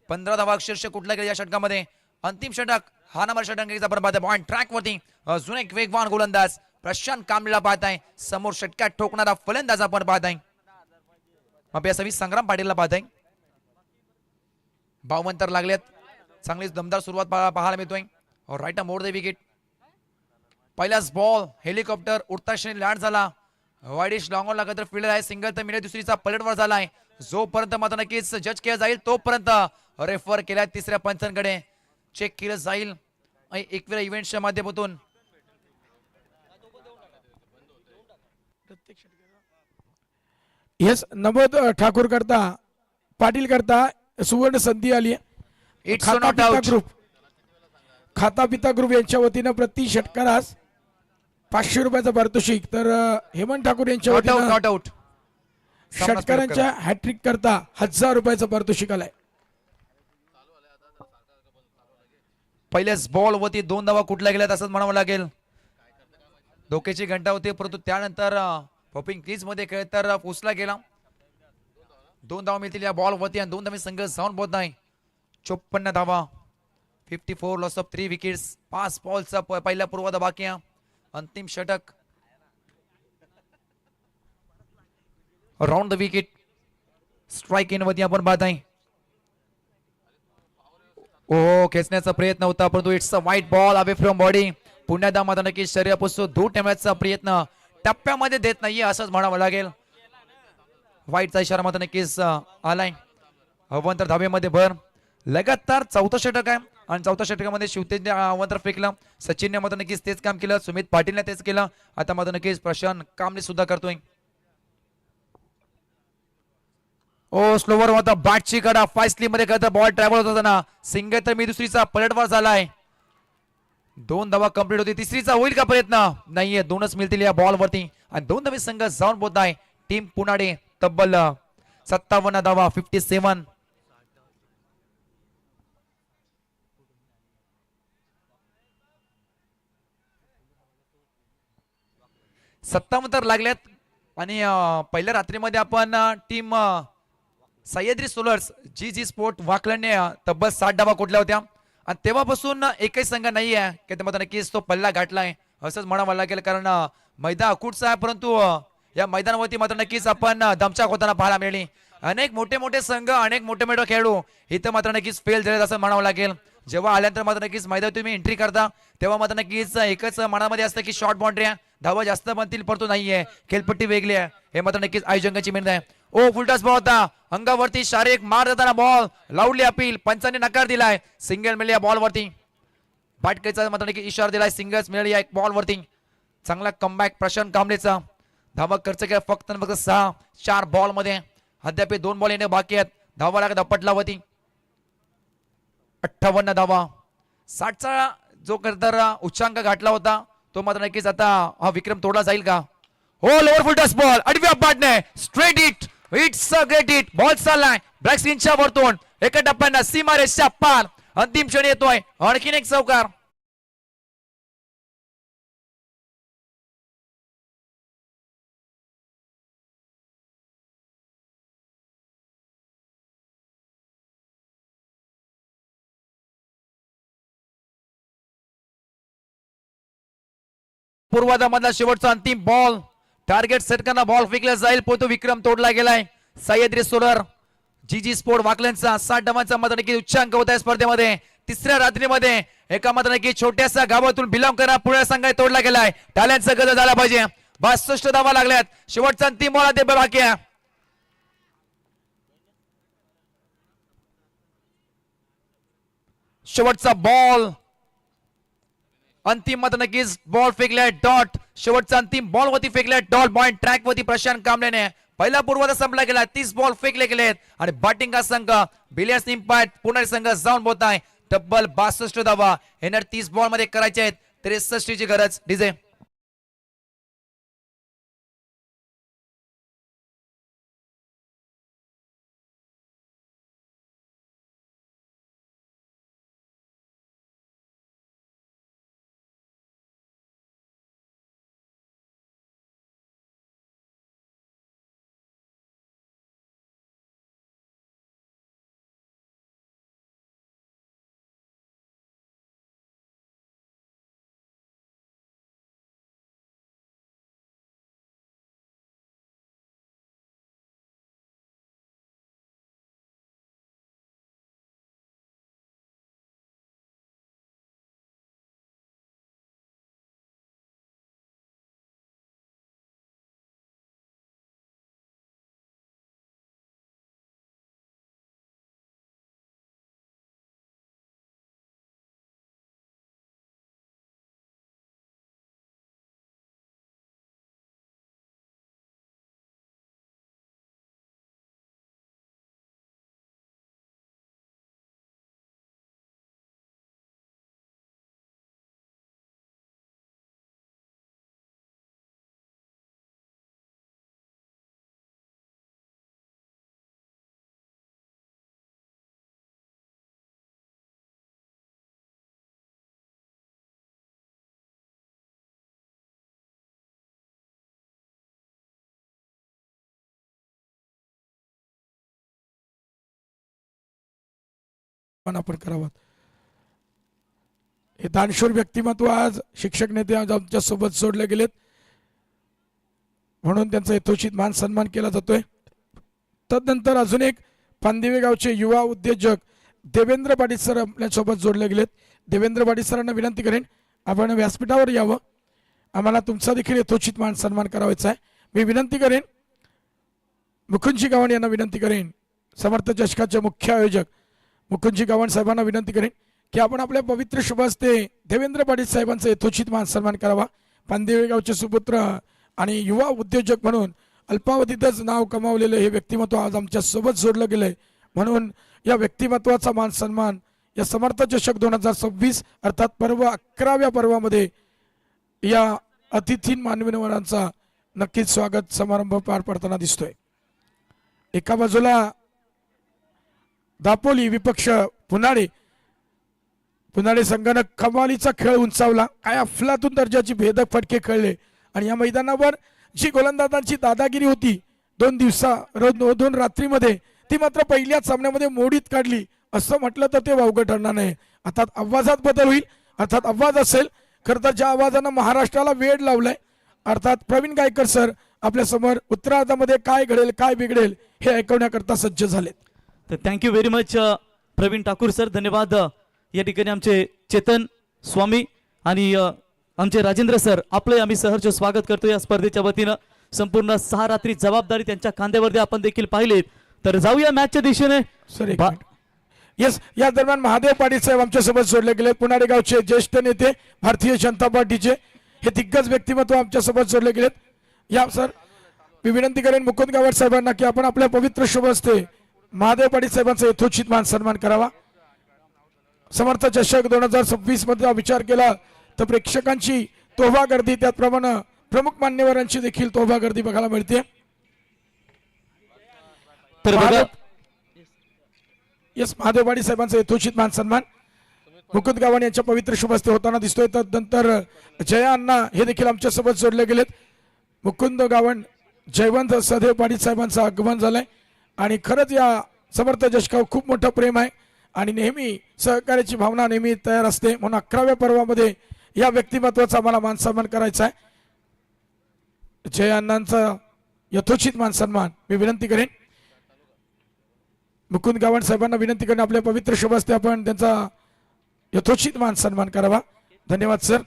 15 धावा अक्षरशः कुठल्या गेल्या या षटकामध्ये. अंतिम षटक हा नंबर षटकांचा आपण पाहतोय पॉइंट ट्रॅक वरती अजून एक वेगवान गोलंदाज प्रशांत कांबळेला पाहताय समोर षटकात ठोकणारा फलंदाज आपण पाहताय मग या संग्राम पाटीलला पाहताय 52 तर लागलेत चांगलीच दमदार सुरुवात पाहायला मिळतोय. राईट मोड द विकेट पहिलाच बॉल हेलिकॉप्टर उडता क्षणी लँड झाला वाईडिश लॉंग ऑन लागत फील्डर आहे सिंगल तर मिळेल दुसरीचा पलटवर झालाय जोपर्यंत मात्र नक्कीच जज केला जाईल तोपर्यंत रेफर केला तिसऱ्या पंचांकडे चेक केलं जाईल आणि एकवेळा इव्हेंटच्या माध्यमातून येस नमोद ठाकूर करता पाटील करता सुवर्ण संधी आली आहे. इट्स नॉट आउट ग्रुप खाता पिता ग्रुप यांच्या वतीनं प्रति षटकारास 500 रुपयाचं पारितोषिक तर हेमंत ठाकूर यांच्या नॉट आउट वतीनं नॉट आउट षटकारांच्या हॅट्रिक करता 1000 रुपयाचं पारितोषिक आलाय. पहिल्याच बॉल वरती 2 धावा कुठल्या गेल्यात असंच म्हणावं लागेल. डोक्याची घंटा होती परंतु त्यानंतर पॉपिंग क्रीज मध्ये खेळ तर पोचला गेला 2 धावा मिळतील या बॉल वरती आणि 2 धावे संघ जाऊन पोहोचत नाही 54 धावा 54 लॉस ऑफ 3 विकेट्स 5 बॉलचा पहिला पूर्वार्ध बाकी आहे. अंतिम षटक round the wicket strike in वरती आपण पाहत आहे. ओ खेचण्याचा प्रयत्न होता परंतु इट्स अ वाईट बॉल अवे फ्रॉम बॉडी पुन्हा मात्र नक्कीच शरीरापासून दूर ठेवण्याचा प्रयत्न टप्प्यामध्ये देत नाहीये असंच म्हणावं लागेल. वाईटचा इशारा मात्र नक्कीच आलाय. अवंतर धाब्यामध्ये भर लगातार 4थं षटक आहे आणि 4थ्या षटकामध्ये शिवतेजने अवंतर फेकलं सचिनने मात्र नक्कीच तेच काम केलं सुमित पाटीलने तेच केलं आता मात्र नक्कीच प्रशांत कांबळे सुद्धा करतोय. ओ स्लोवर होता बॅटची कडा फास्टली मध्ये करता बॉल ट्रॅव्हल होत होता ना सिंगल तर मी दुसरीचा पलटवार झालाय 2 धावा कंप्लीट होती तिसरीचा होईल का प्रयत्न नाहीये 2च मिळतील या बॉल वरती आणि 2 धावे संघ जाऊन पोहोचत आहे. टीम पुनाडे तब्बल 57 धावा 57 57 तर लागल्यात आणि पहिल्या रात्रीमध्ये आपण टीम सह्याद्री सोलर्स जी स्पोर्ट वाकलने तब्बल 60 धावा कुठल्या होत्या आणि तेव्हापासून एकही संघ नाही आहे की ते मात्र नक्कीच तो पल्ला गाठलाय असंच म्हणावं लागेल कारण मैदान अकुटचा आहे परंतु या मैदानावरती मात्र नक्कीच आपण दमछाक होताना पाहायला मिळाली. अनेक मोठे संघ अनेक मोठे खेळाडू इथं मात्र नक्कीच फेल झाले असं म्हणावं लागेल. जेव्हा आल्यानंतर मात्र नक्कीच मैदानात तुम्ही एंट्री करता तेव्हा मात्र नक्कीच एकच मनामध्ये असतं की शॉर्ट बाउंड्री धावा जास्त बनतील परंतु नाहीये खेळपट्टी वेगळी आहे हे मात्र नक्कीच आयोजकांची मेहनत आहे. ओ फुलटॉस बॉल होता अंगावरती शारीरिक मार देताना बॉल लावली अपील पंचांनी नकार दिलाय सिंगल मिळाली या बॉल वरती बाटकेचा मात्र नक्की इशारा दिलाय सिंगल्स मिळाली या एक बॉल वरती. चांगला कमबॅक प्रशांत कांबळेचा धावा खर्च केला फक्त 4 बॉल मध्ये अद्याप 2 बॉल येणे बाकी आहेत. धावा लागत अपटलावती 58 धावा 60चा जो तर उच्चांक गाठला होता तो मात्र नक्कीच आता हा विक्रम तोडला जाईल का. हो लोअर फुल टच बॉल आडव्या पाटने straight hit it's a great hit. Ball चाललाय ब्लॅक स्क्रीनच्या वरतून एका टप्प्यानं सीमारेषच्या पार. अंतिम क्षणी येतोय आणखीन एक चौकार. पूर्वाधामधला शेवटचा अंतिम बॉल. टार्गेट सेट करणार बॉल फेकला जाईल. पोतो विक्रम तोडला गेलाय. सह्याद्री सोलर जी स्पोर्ट वाकल्यांचा 60 डावांचा मात्र नक्की उच्चांक होत आहे स्पर्धेमध्ये. तिसऱ्या रात्रीमध्ये एका मात्र नक्की छोट्याशा गावातून बिलॉंग करणारा पुणे संघ तोडला गेलाय. टाळ्यांचा गजर झाला पाहिजे. 62 धावा लागल्यात. शेवटचा अंतिम बॉल ते बाकी आहे. शेवटचा बॉल अंतिम मात्र नक्कीच बॉल फेकलाय डॉट. शेवटचा अंतिम बॉल वरती फेकलाय डॉट. पॉइंट ट्रॅक वरती प्रशांत कांबळेने पहिला पूर्वार्ध संपला गेला. 30 बॉल फेकले गेलेत आणि बॅटिंग हा संघ बिलियन्स इम्पॅक्ट पुणे संघ जाऊन बोलत आहे. तब्बल 62 धावा येणार 30 बॉल मध्ये करायचे आहेत. 63 ची गरज. डीजे आपण करावं. हे दानशूर व्यक्तिमत्व आज शिक्षक नेते आज आमच्या सोबत जोडले गेलेत म्हणून त्यांचा यथोचित मान सन्मान केला जातोय. तदनंतर अजून एक पांदिवे गावचे युवा उद्योजक देवेंद्र पाटील सर आपल्या सोबत जोडले गेलेत. देवेंद्र पाटील सरांना विनंती करेन आपण व्यासपीठावर यावं. आम्हाला तुमचा देखील यथोचित मान सन्मान करावायचा आहे. मी विनंती करेन मुकुंदजी गावण यांना विनंती करेन समर्थ चषकाचे मुख्य आयोजक मुकुंदजी गावण साहेबांना विनंती करेन की आपण आपल्या पवित्र शुभ हस्ते देवेंद्र पाटील साहेबांचा यथोचित मान सन्मान करावा. पांदिवे गावचे सुपुत्र आणि युवा उद्योजक म्हणून अल्पावधीतच नाव कमावलेले हे व्यक्तिमत्व आज आमच्या सोबत जोडलं गेलंय म्हणून या व्यक्तिमत्वाचा मान सन्मान या समर्थ चषक 2026 अर्थात पर्व 11व्या पर्वामध्ये या अतिथी मान्यवरांचा नक्कीच स्वागत समारंभ पार पडताना दिसतोय. एका बाजूला दापोली विपक्ष पुनाडे संघानं कमालीचा खेळ उंचावला. काय अफलातून दर्जाची भेदक फटके खेळले आणि या मैदानावर जी गोलंदाजांची दादागिरी होती 2 रात्रीमध्ये ती मात्र पहिल्याच सामन्यामध्ये मोडीत काढली असं म्हटलं तर ते वावगं ठरणार नाही. अर्थात आवाजात बदल होईल. अर्थात आवाज असेल खरं तर ज्या आवाजानं महाराष्ट्राला वेड लावलाय अर्थात प्रवीण गायकर सर आपल्या समोर उत्तरार्धामध्ये काय घडेल काय बिघडेल हे ऐकवण्याकरता सज्ज झालेत. तर thank you very much Pravin Thakur sir. धन्यवाद. या ठिकाणी आमचे चेतन स्वामी आणि आमचे राजेंद्र सर आपले आम्ही सहर्ष स्वागत करतो या स्पर्धेच्या वतीनं. संपूर्ण 6 रात्री जबाबदारी त्यांच्या खांद्यावरती आपण देखील पाहिले. तर जाऊया मॅचच्या दिशेने. सर येस या दरम्यान महादेव पाटील साहेब आमच्या सोबत जोडले गेले. पुनाडे गावचे ज्येष्ठ नेते भारतीय जनता पार्टीचे हे दिग्गज व्यक्तिमत्व आमच्या सोबत जोडले गेलेत. या सर मी विनंती करेन मुकुंद गावड साहेबांना की आपण आपल्या पवित्र शुभ हस्ते महादेव पाटील साहेबांचा यथोचित मान सन्मान करावा. समर्थ चषक 2026 मध्ये विचार केला तर प्रेक्षकांची तोफा गर्दी त्याचप्रमाणे प्रमुख मान्यवरांची देखील तोफा गर्दी बघायला मिळते. तर बघा येस महादेव बाडी साहेबांचा यथोचित मान सन्मान मुकुंद गावण यांच्या पवित्र शुभ हस्ते होताना दिसतोय. तदनंतर जया अण्णा हे देखील आमच्या सोबत जोडले गेलेत. मुकुंद गावण जयवंत सदैव पाटील साहेबांचं आगमन झालंय आणि खरंच या समर्थ जशकावर खूप मोठं प्रेम आहे आणि नेहमी सहकार्याची भावना नेहमी तयार असते. म्हणून 11व्या पर्वामध्ये या व्यक्तिमत्वाचा आम्हाला मान सन्मान करायचा आहे. जय अण्णांचा यथोचित मान सन्मान मी विनंती करेन. मुकुंद गावण साहेबांना विनंती करेन आपल्या पवित्र शुभ हस्ते आपण त्यांचा यथोचित मान सन्मान करावा. धन्यवाद सर.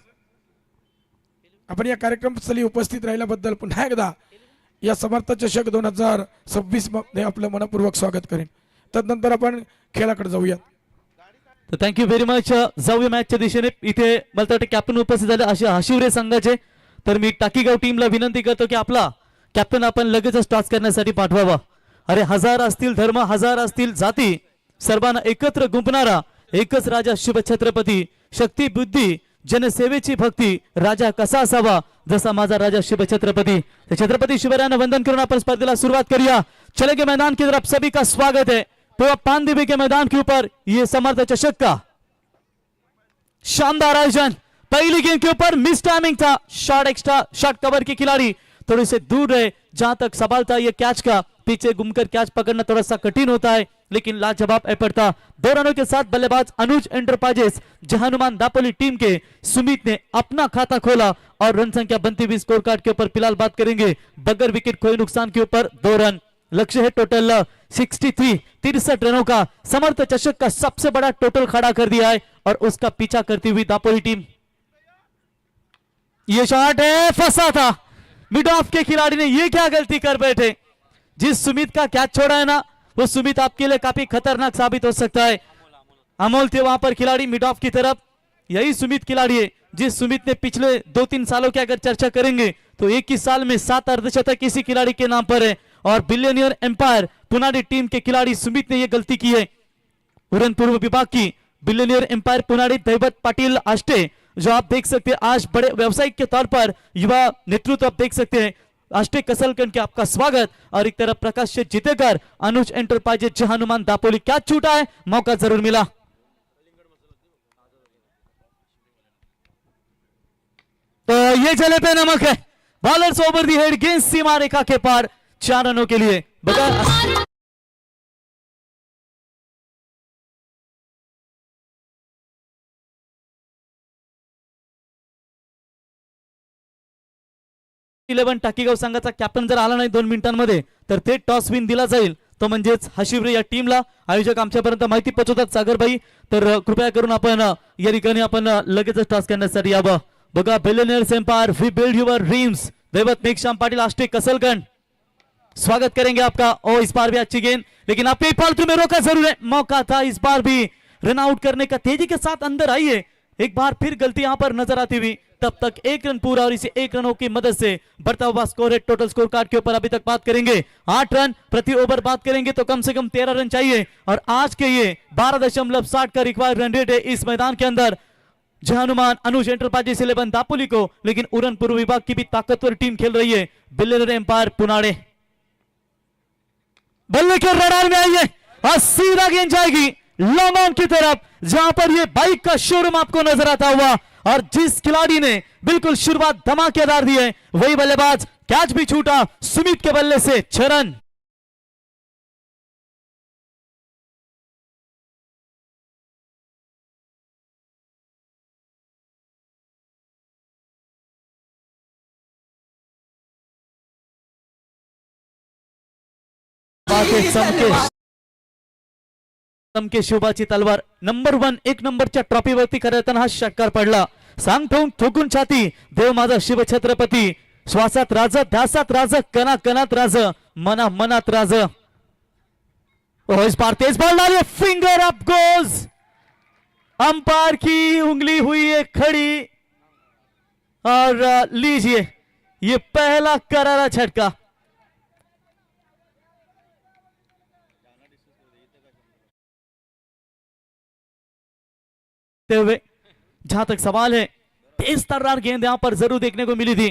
आपण या कार्यक्रमस्थळी उपस्थित राहिल्याबद्दल पुन्हा एकदा या समर्थ चषक 2026 मध्ये आपलं मनपूर्वक स्वागत करेन. तदनंतर आपण खेळाकडे जाऊया. तर थँक्यू व्हेरी मच. जाऊया मॅचच्या दिशेने. इथे मला वाटतं कॅप्टन उपस्थित झाले असे हशिवरे संघाचे. तर मी टाकीगाव टीमला विनंती करतो की आपला कॅप्टन आपण लगेचच टॉस करण्यासाठी पाठवावा. अरे हजार असतील धर्म, हजार असतील जाती, सर्वांना एकत्र गुंपणारा एकच राजा शिवछत्रपती. शक्ती बुद्धी जनसेवेची भक्ती, राजा कसा असावा जसा माझा राजा शिवछत्रपती. छत्रपती शिवरायांना वंदन करून आपण स्पर्धेला सुरुवात करूया. चलेंगे मैदान की तरफ, सभी का स्वागत है. तो पानदेवी के मैदान के ऊपर ये समर्थ चषक का शानदार आयोजन. पहली गेंद के ऊपर मिस टाइमिंग था, शॉट एक्स्ट्रा, शॉट कवर के खिलाड़ी थोड़े से दूर रहे. जहां तक सवाल था ये कैच का, पीछे घूमकर कैच पकड़ना थोड़ा सा कठिन होता है लेकिन लाजवाब एफर्ट था. 2 रनों के साथ बल्लेबाज अनुज एंटरप्राइजेस जहानुमान दापोली टीम के सुमित ने अपना खाता खोला और रन संख्या बनती हुई स्कोर कार्ड के ऊपर फिलहाल बात करेंगे बगैर विकेट खोए नुकसान के ऊपर 2 रन. लक्ष्य है टोटल 63 रनों का. समर्थ चषक का सबसे बड़ा टोटल खड़ा कर दिया है और उसका पीछा करती हुई दापोली टीम. ये शॉट है, फंसा था मिड ऑफ के खिलाड़ी ने. ये क्या गलती कर बैठे. जिस सुमित का कैच छोड़ा है ना वो सुमित आपके लिए काफी खतरनाक साबित हो सकता है. अमोल थे वहां पर खिलाड़ी मिड ऑफ की तरफ. यही सुमित खिलाड़ी है जिस सुमित ने पिछले 2-3 सालों की अगर चर्चा करेंगे तो एक ही साल में 7 अर्धशतक इसी खिलाड़ी के नाम पर है. और बिलियनियर एम्पायर पुनाडी टीम के खिलाड़ी सुमित ने यह गलती की है. उड़न पूर्व विभाग की बिलियनियर एम्पायर पुनाडी दैवत पाटिल आष्टे, जो आप देख सकते हैं आज बड़े व्यवसायिक के तौर पर युवा नेतृत्व आप देख सकते हैं. आष्टे कसलकन के आपका स्वागत. और एक तरफ प्रकाश से जीतेकर अनुज एंटरप्राइजेस जहानुमान दापोली. क्या छूटा है, मौका जरूर मिला. तो ये जले पे नमक है. बॉलर्स ओवर दी हेड, गेंद सीमा रेखा के पार 4 रनों के लिए. बगैर 11 टाकीगाव संघाचा कॅप्टन जर आला नाही 2 मिनिटांमध्ये तर ते टॉस विन दिला जाईल. तो म्हणजेच हशिवरे या टीमला. आयोजक आमच्यापर्यंत माहिती पोहोचवतात सागरबाई. तर कृपया करून आपण या ठिकाणी आपण लगेचच टॉस करण्यासाठी यावं. बघा billionaires empire, we build your dreams. दैवत मेघश्याम पाटिल आष्टे कसलगंज, स्वागत करेंगे आपका. ओ इस बार भी अच्छी गेंद लेकिन आपके फालतू में रोका जरूर है. मौका था इस बार भी रन आउट करने का, तेजी के साथ अंदर आइए. एक बार फिर गलती यहां पर नजर आती हुई. तब तक 1 रन पूरा और इसे 1 रनों की मदद से बढ़ता हुआ स्कोर है. टोटल स्कोर कार्ड के ऊपर अभी तक बात करेंगे 8 रन प्रति ओवर. बात करेंगे तो कम से कम 13 रन चाहिए और आज के ये 12.60 का रिक्वायर्ड रन रेट है इस मैदान के अंदर. जहानुमान अनुज एंटरप्राइजेस 11 दापोली को, लेकिन उड़न पूर्व विभाग की भी ताकतवर टीम खेल रही है बिलियनियर एम्पायर पुनाडे. बल्ले के रडार में आइए और सीधा गेंद जाएगी लॉन्ग ऑन की तरफ, जहां पर ये बाइक का शोरूम आपको नजर आता हुआ. और जिस खिलाड़ी ने बिल्कुल शुरुआत धमाकेदार दी है वही बल्लेबाज. कैच भी छूटा सुमित के बल्ले से. 6 रन. चमके शोभाची तलवार नंबर 1 1 नंबरच्या ट्रॉफीवरती करताना हा षटकार पडला. सांग ठोक ठोकून छाती देव माझा शिवछत्रपती. श्वासात राज, ध्यासात राज, कना कनात राज, मना मनात राज. इस बार तेज बॉल डालिए, फिंगर अप गोज. अंपायर की उंगली हुई है खड़ी और लीजिए ये पहला करारा झटका. हुए जहां तक सवाल है, तेज तर्रार गेंद यहां पर जरूर देखने को मिली थी.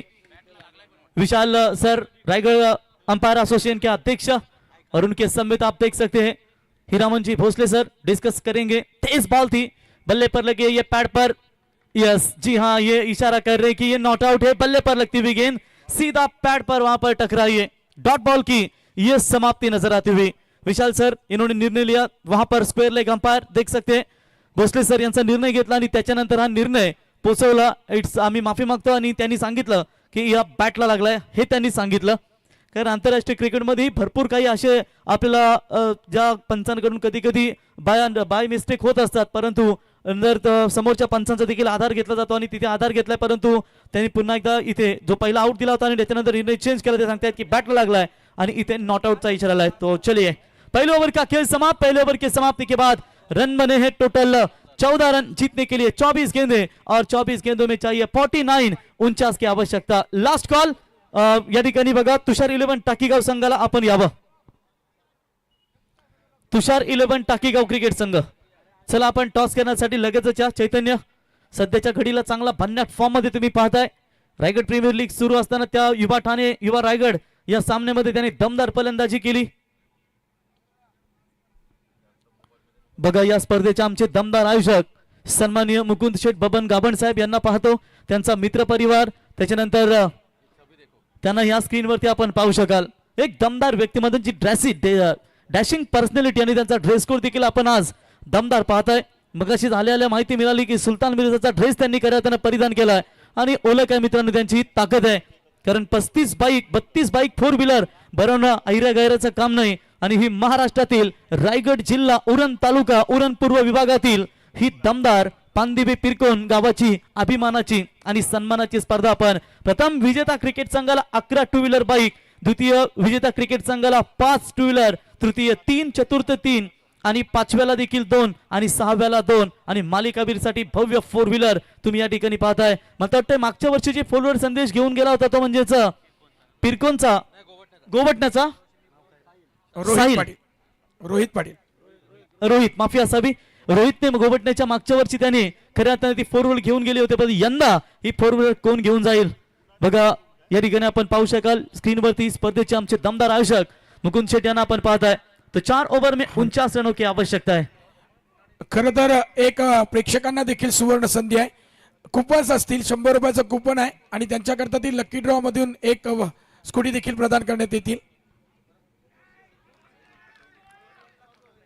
विशाल सर, रायगढ़ अंपायर एसोसिएशन के अध्यक्ष और उनके समेत आप देख सकते हैं हीरामन जी भोसले सर डिस्कस करेंगे। तेज बॉल थी, बल्ले पर लगे, ये पैड पर, यस जी हाँ, ये इशारा कर रहे हैं कि ये नॉट आउट है। बल्ले पर लगती हुई गेंद सीधा पैड पर वहां पर टकराई है। डॉट बॉल की ये समाप्ति नजर आती हुई। विशाल सर इन्होंने निर्णय लिया, वहां पर स्क्वेअर लेग अंपायर देख सकते हैं भोसले सर यांचा निर्णय घेतला आणि त्याच्यानंतर हा निर्णय पोचवला। इट्स आम्ही माफी मागतो आणि त्यांनी सांगितलं की या बॅटला लागलाय हे त्यांनी सांगितलं। कारण आंतरराष्ट्रीय क्रिकेटमध्ये भरपूर काही असे आपल्याला ज्या पंचांकडून कधी कधी बाय मिस्टेक होत असतात, परंतु नंतर समोरच्या पंचांचा देखील आधार घेतला जातो आणि तिथे आधार घेतलाय, परंतु त्यांनी पुन्हा एकदा इथे जो पहिला आउट दिला होता आणि त्याच्यानंतर निर्णय चेंज केला, ते सांगतायत की बॅटला लागलाय आणि इथे नॉट आउटचा इशारा आलाय। तो चलिए पहले ओवर का खेल समाप्त। पहले ओवर की समाप्ति के बाद रन बने हैं टोटल 14 रन जीतने के लिए 24 गेंदें और 24 गेंदों में चाहिए 49 की आवश्यकता। लास्ट कॉल या ठिकाणी बघा तुषार 11 टाकीगाव संघाला आपण यावं। तुषार 11 टाकीगाव क्रिकेट संघ, चला आपण टॉस करण्यासाठी लगेचच या। चैतन्य सध्याच्या घडीला चांगला भन्नाट फॉर्म मध्ये तुम्ही पाहताय। रायगड प्रीमियर लीग सुरू असताना त्या युवा ठाणे युवा रायगड या सामन्यामध्ये त्याने दमदार फलंदाजी केली। बघा या स्पर्धेचे आमचे दमदार आयोजक सन्माननीय मुकुंद शेठ बबन गाभण साहेब यांना पाहतो, त्यांचा मित्र परिवार, त्याच्यानंतर त्यांना या स्क्रीनवरती आपण पाहू शकाल। एक दमदार व्यक्तिमत्वाची डॅशिंग पर्सनॅलिटी आणि त्यांचा ड्रेस कोड देखील आपण आज दमदार पाहताय। मगाशी झालेल्या माहिती मिळाली की सुलतान मिर्झाचा ड्रेस त्यांनी करताना परिधान केलाय आणि ओळख आहे मित्रांनो त्यांची ताकद आहे, कारण 35 बाईक 32 बाईक 4 व्हीलर भरवणं ऐरा गैराचं काम नाही आणि ही महाराष्ट्रातील रायगड जिल्हा उरण तालुका उरण पूर्व विभागातील ही दमदार पांदिबे पिरकोन गावाची अभिमानाची आणि सन्मानाची स्पर्धा। आपण प्रथम विजेता क्रिकेट संघाला 11 टू व्हीलर बाईक, द्वितीय विजेता क्रिकेट संघाला 5 टू व्हीलर, तृतीय 3, चतुर्थ 3 आणि पाचव्याला देखील 2 आणि सहाव्याला 2 आणि मालिकावीरसाठी भव्य 4 व्हीलर तुम्ही या ठिकाणी पाहताय। मला वाटतं मागच्या वर्षी जे फॉलोअर संदेश घेऊन गेला होता तो म्हणजेच पिरकोनचा गोवटण्याचा रोहित माफी असावी, रोहितने गोवटण्याच्या मागच्या वर्षी त्याने खऱ्या अर्थाने ती 4 व्हीलर घेऊन गेली होते, पण यंदा ही 4 व्हीलर कोण घेऊन जाईल बघा या ठिकाणी आपण पाहू शकाल स्क्रीनवरती। स्पर्धेचे आमचे दमदार आयोजक मुकुंद शेट यांना आपण पाहताय। तो 4 ओव्हर में 49 रनों की आवश्यकता है। खरं तर एक प्रेक्षकांना देखील सुवर्ण संधी आहे, कुपन्स असतील 100 रुपयाचं कुपन आहे आणि त्यांच्याकरता ती लकी ड्रॉ मधून एक स्कूटी देखील प्रदान करण्यात येतील।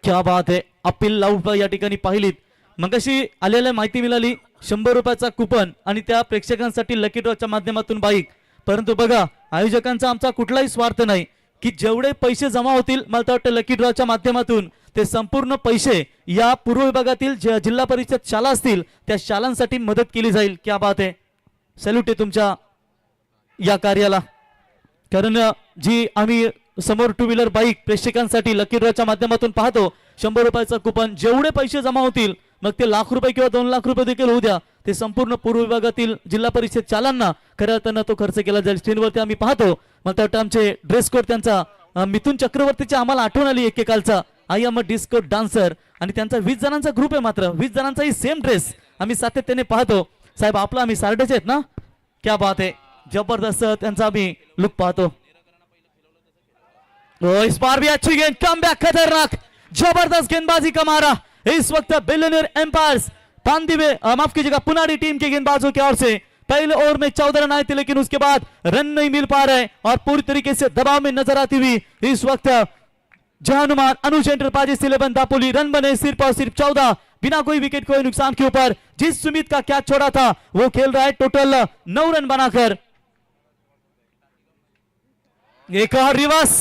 क्या बात है, अपील लाऊड या ठिकाणी पाहिलीत मगाशी आलेल्या माहिती मिळाली 100 रुपयाचा कुपन आणि त्या प्रेक्षकांसाठी लकी ड्रॉच्या माध्यमातून बाईक, परंतु बघा आयोजकांचा आमचा कुठलाही स्वार्थ नाही की जेवढे पैसे जमा होतील मला वाटतं लकी ड्रॉच्या माध्यमातून ते संपूर्ण पैसे या पूर्व विभागातील जिल्हा परिषद शाळा असतील त्या शाळांसाठी मदत केली जाईल। क्या बात आहे, सॅल्यूट आहे तुमच्या या कार्याला, कारण जी आम्ही समोर टू व्हीलर बाईक प्रेक्षकांसाठी लकी ड्रॉच्या माध्यमातून पाहतो 100 रुपयाचा कुपन, जेवढे पैसे जमा होतील मग ते लाख रुपये किंवा 2 लाख रुपये देखील होऊ द्या, ते संपूर्ण पूर्व विभागातील जिल्हा परिषद शाळांना खऱ्या अर्थानं तो खर्च केला जाईल। स्क्रीनवरती आम्ही पाहतो मला वाटतं आमचे ड्रेस कोड त्यांचा मिथुन चक्रवर्तीची आम्हाला आठवण आली एकेकालचा I am a disco dancer आणि त्यांचा 20 जणांचा ग्रुप आहे, मात्र 20 जणांचाही सेम ड्रेस आम्ही सातत्याने पाहतो। साहेब आपला आम्ही सारडेच आहेत ना, क्या बात है, जबरदस्त त्यांचा आम्ही लुक पाहतो। इस बार भी अच्छी गेंद, कम बैक खतरनाक जबरदस्त गेंदबाजी का मारा इस वक्त बिलियनियर एम्पायर्स पांदिबे माफ कीजिएगा पुनारी टीम के गेंदबाजों की ओर से। पहले ओवर में 14 रन आए थे लेकिन उसके बाद रन नहीं मिल पा रहे और पूरी तरीके से दबाव में नजर आती हुई इस वक्त जहानुमान अनुज एंटरप्राइजेस 11 दापोली। रन बने सिर्फ और सिर्फ 14 बिना कोई विकेट कोई नुकसान के ऊपर। जिस सुमित का कैच छोड़ा था वो खेल रहा है टोटल 9 रन बनाकर। एक और रिवर्स,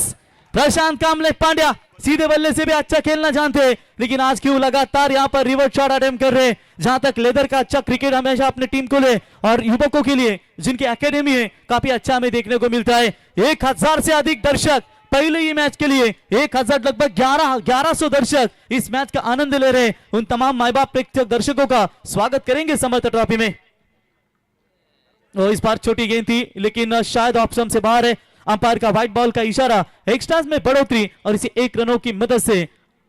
प्रशांत कामले पांड्या सीधे बल्ले से भी अच्छा खेलना जानते हैं लेकिन आज क्यों लगातार यहाँ पर रिवर्स शॉट अटेम्प्ट कर रहे हैं। जहां तक लेदर का अच्छा क्रिकेट हमेशा अपने टीम को ले और युवकों के लिए जिनकी एकेडमी है काफी अच्छा हमें देखने को मिलता है। 1000 से अधिक दर्शक पहले ही मैच के लिए 1000 लगभग 1100 दर्शक इस मैच का आनंद ले रहे हैं। उन तमाम माई बाप प्रेक्षक दर्शकों का स्वागत करेंगे समर्थ ट्रॉफी में। इस बार छोटी गेंद थी लेकिन शायद ऑप्शन से बाहर है। अंपायर का व्हाइट बॉल का इशारा, एक्स्ट्रास में बढ़ोतरी और इसी 1 रनों की मदद से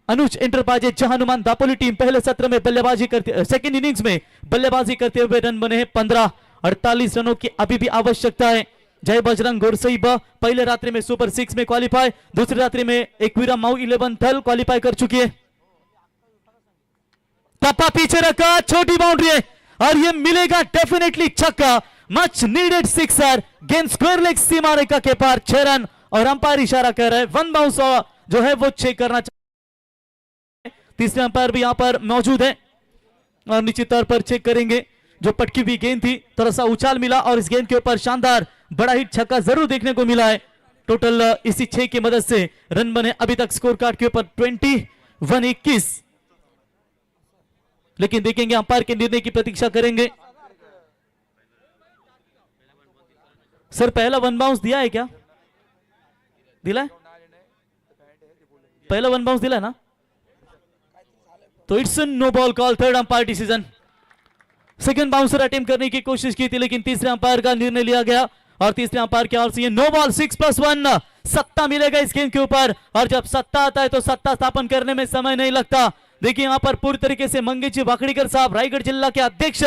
अनुज एंटरप्राइजेज जहानुमान दापोली टीम पहले सत्र में बल्लेबाजी करते सेकंड इनिंग्स में बल्लेबाजी करते हुए रन बने हैं 15। 48 रनों की अभी भी आवश्यकता है। जय बजरंग गोरसईब पहले रात्रि में सुपर 6 में क्वालिफाई, दूसरी रात्रि में एक्विरा माउ 11 थल क्वालिफाई कर चुकी है। टप्पा पीछे रखा, छोटी बाउंड्री है और ये मिलेगा डेफिनेटली छक्का। मच नीडेड सिक्सर, गेंद स्क्वायर लेग सीमा रेखा के पार 6 रन और अंपायर इशारा कर रहा है 1 बाउंस जो है वो चेक करना चाहिए। तीसरे अंपायर भी यहां पर मौजूद है और निश्चित तौर पर चेक करेंगे। जो पटकी हुई गेंद थी थोड़ा सा उछाल मिला और इस गेंद के ऊपर शानदार बड़ा हिट छक्का जरूर देखने को मिला है। टोटल इसी 6 की मदद से रन बने अभी तक स्कोर कार्ड के ऊपर 21-21। लेकिन देखेंगे अंपायर के निर्णय की प्रतीक्षा करेंगे। सर पहला 1 बाउंस दिया है क्या? दिला है? पहला 1 बाउंस दिला है ना? तो it's no ball call, third umpire decision. Second bouncer attempt करने की कोशिश की थी लेकिन तीसरे अंपायर का निर्णय लिया गया और तीसरे अंपायर के ओर से ये नो बॉल 6+1 सत्ता मिलेगा इस गेंद के ऊपर। और जब सत्ता आता है तो सत्ता स्थापन करने में समय नहीं लगता। देखिए यहां पर पूरी तरीके से मंगेशजी वाकड़ीकर साहब रायगढ़ जिला के अध्यक्ष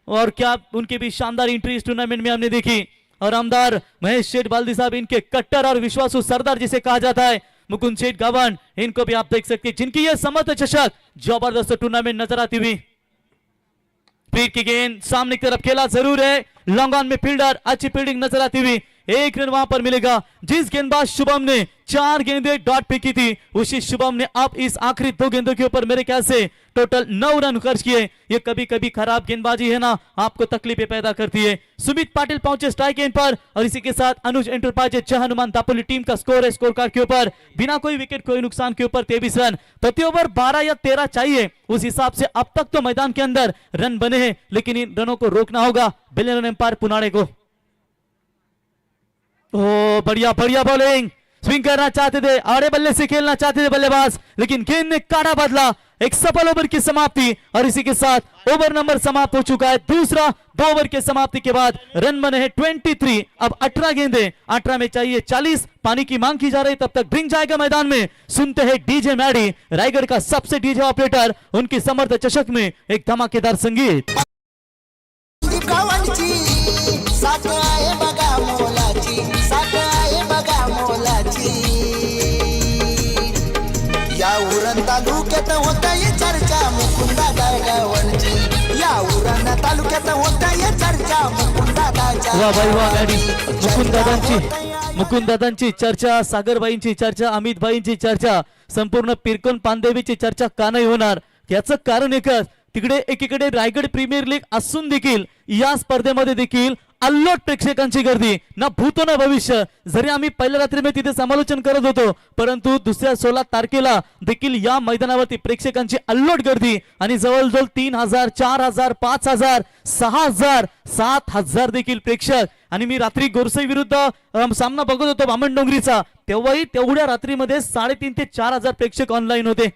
और क्या उनकी भी शानदार एंट्री इस टूर्नामेंट में हमने देखी। और आमदार महेश शेठ बाल्दी साहब इनके कट्टर और विश्वासु सरदार जिसे कहा जाता है, मुकुंद शेठ गावन, इनको भी आप देख सकते हैं जिनकी यह समर्थ चषक जबरदस्त टूर्नामेंट नजर आती हुई। फील्ड की गेंद सामने की तरफ खेला जरूर है, लॉन्ग ऑन में फील्डर अच्छी फील्डिंग नजर आती हुई 1 रन वहां पर मिलेगा। जिस गेंदबाज शुभम ने 4 गेंदें डॉट पे की थी उसी शुभम ने अब इस आखिरी 2 गेंदों के ऊपर मेरे ख्याल से टोटल 9 रन खर्च किए। ये कभी कभी खराब गेंदबाजी है ना, आपको तकलीफें पैदा करती है। सुमित पाटिल पहुंचे स्ट्राइक एंड पर और इसी के साथ अनुज एंटरप्राइजेज जय हनुमान दापोली टीम का स्कोर है स्कोर कार्ड के ऊपर बिना कोई विकेट कोई नुकसान के ऊपर 23 रन। प्रति ओवर 12 या 13 चाहिए, उस हिसाब से अब तक तो मैदान के अंदर रन बने हैं लेकिन इन रनों को रोकना होगा बिलियन एम्पायर पुनाड़े को। ओ बढ़िया बढ़िया बॉलिंग, स्विंग करना चाहते थे, आड़े बल्ले से खेलना चाहते थे बल्लेबाज लेकिन गेंद ने काटा बदला। एक सफल ओवर की समाप्ति और इसी के साथ ओवर नंबर समाप्त हो चुका है। दूसरा 2 ओवर के समाप्ति के बाद रन बने हैं 23। अब 18 गेंदें, 18 में चाहिए 40। पानी की मांग की जा रही, तब तक ड्रिंक जाएगा मैदान में। सुनते हैं डीजे मैडी, रायगढ़ का सबसे डीजे ऑपरेटर, उनकी समर्थ चषक में एक धमाकेदार संगीत। गावांची साथ आहे बघा मोलाची, साथ आहे बघा मोलाची। या उरण तालुक्यात होताय चर्चा मुकुंदा गावांची, या उरण तालुक्यात होताय चर्चा मुकुंदा वाह भाई वाह मॅडी, मुकुंद दादांची चर्चा, सागरबाईंची चर्चा, अमित भाईंची चर्चा, संपूर्ण पिरकोन पानदेवीची चर्चा का नाही होणार? याचं कारण एकच, तिकडे एकीकडे रायगड प्रीमियर लीग असून देखील या स्पर्धेमध्ये देखील अल्लोट प्रेक्षकांची गर्दी, ना भूतो ना भविष्य। जरी आम्ही पहिल्या रात्री में तिथे समालोचन करत होतो परंतु दुसऱ्या 16 तारखेला देखील या मैदानावरती प्रेक्षकांची अल्लोट गर्दी आणि जवळजवळ 3000, 4000, 5000, 6000, 7000 देखील प्रेक्षक। आणि मी रात्री गोरसई विरुद्ध सामना बघत होतो बामणडोंगरीचा, तेव्हाही तेवढ्या रात्रीमध्ये 3.5 ते 4000 प्रेक्षक ऑनलाईन होते।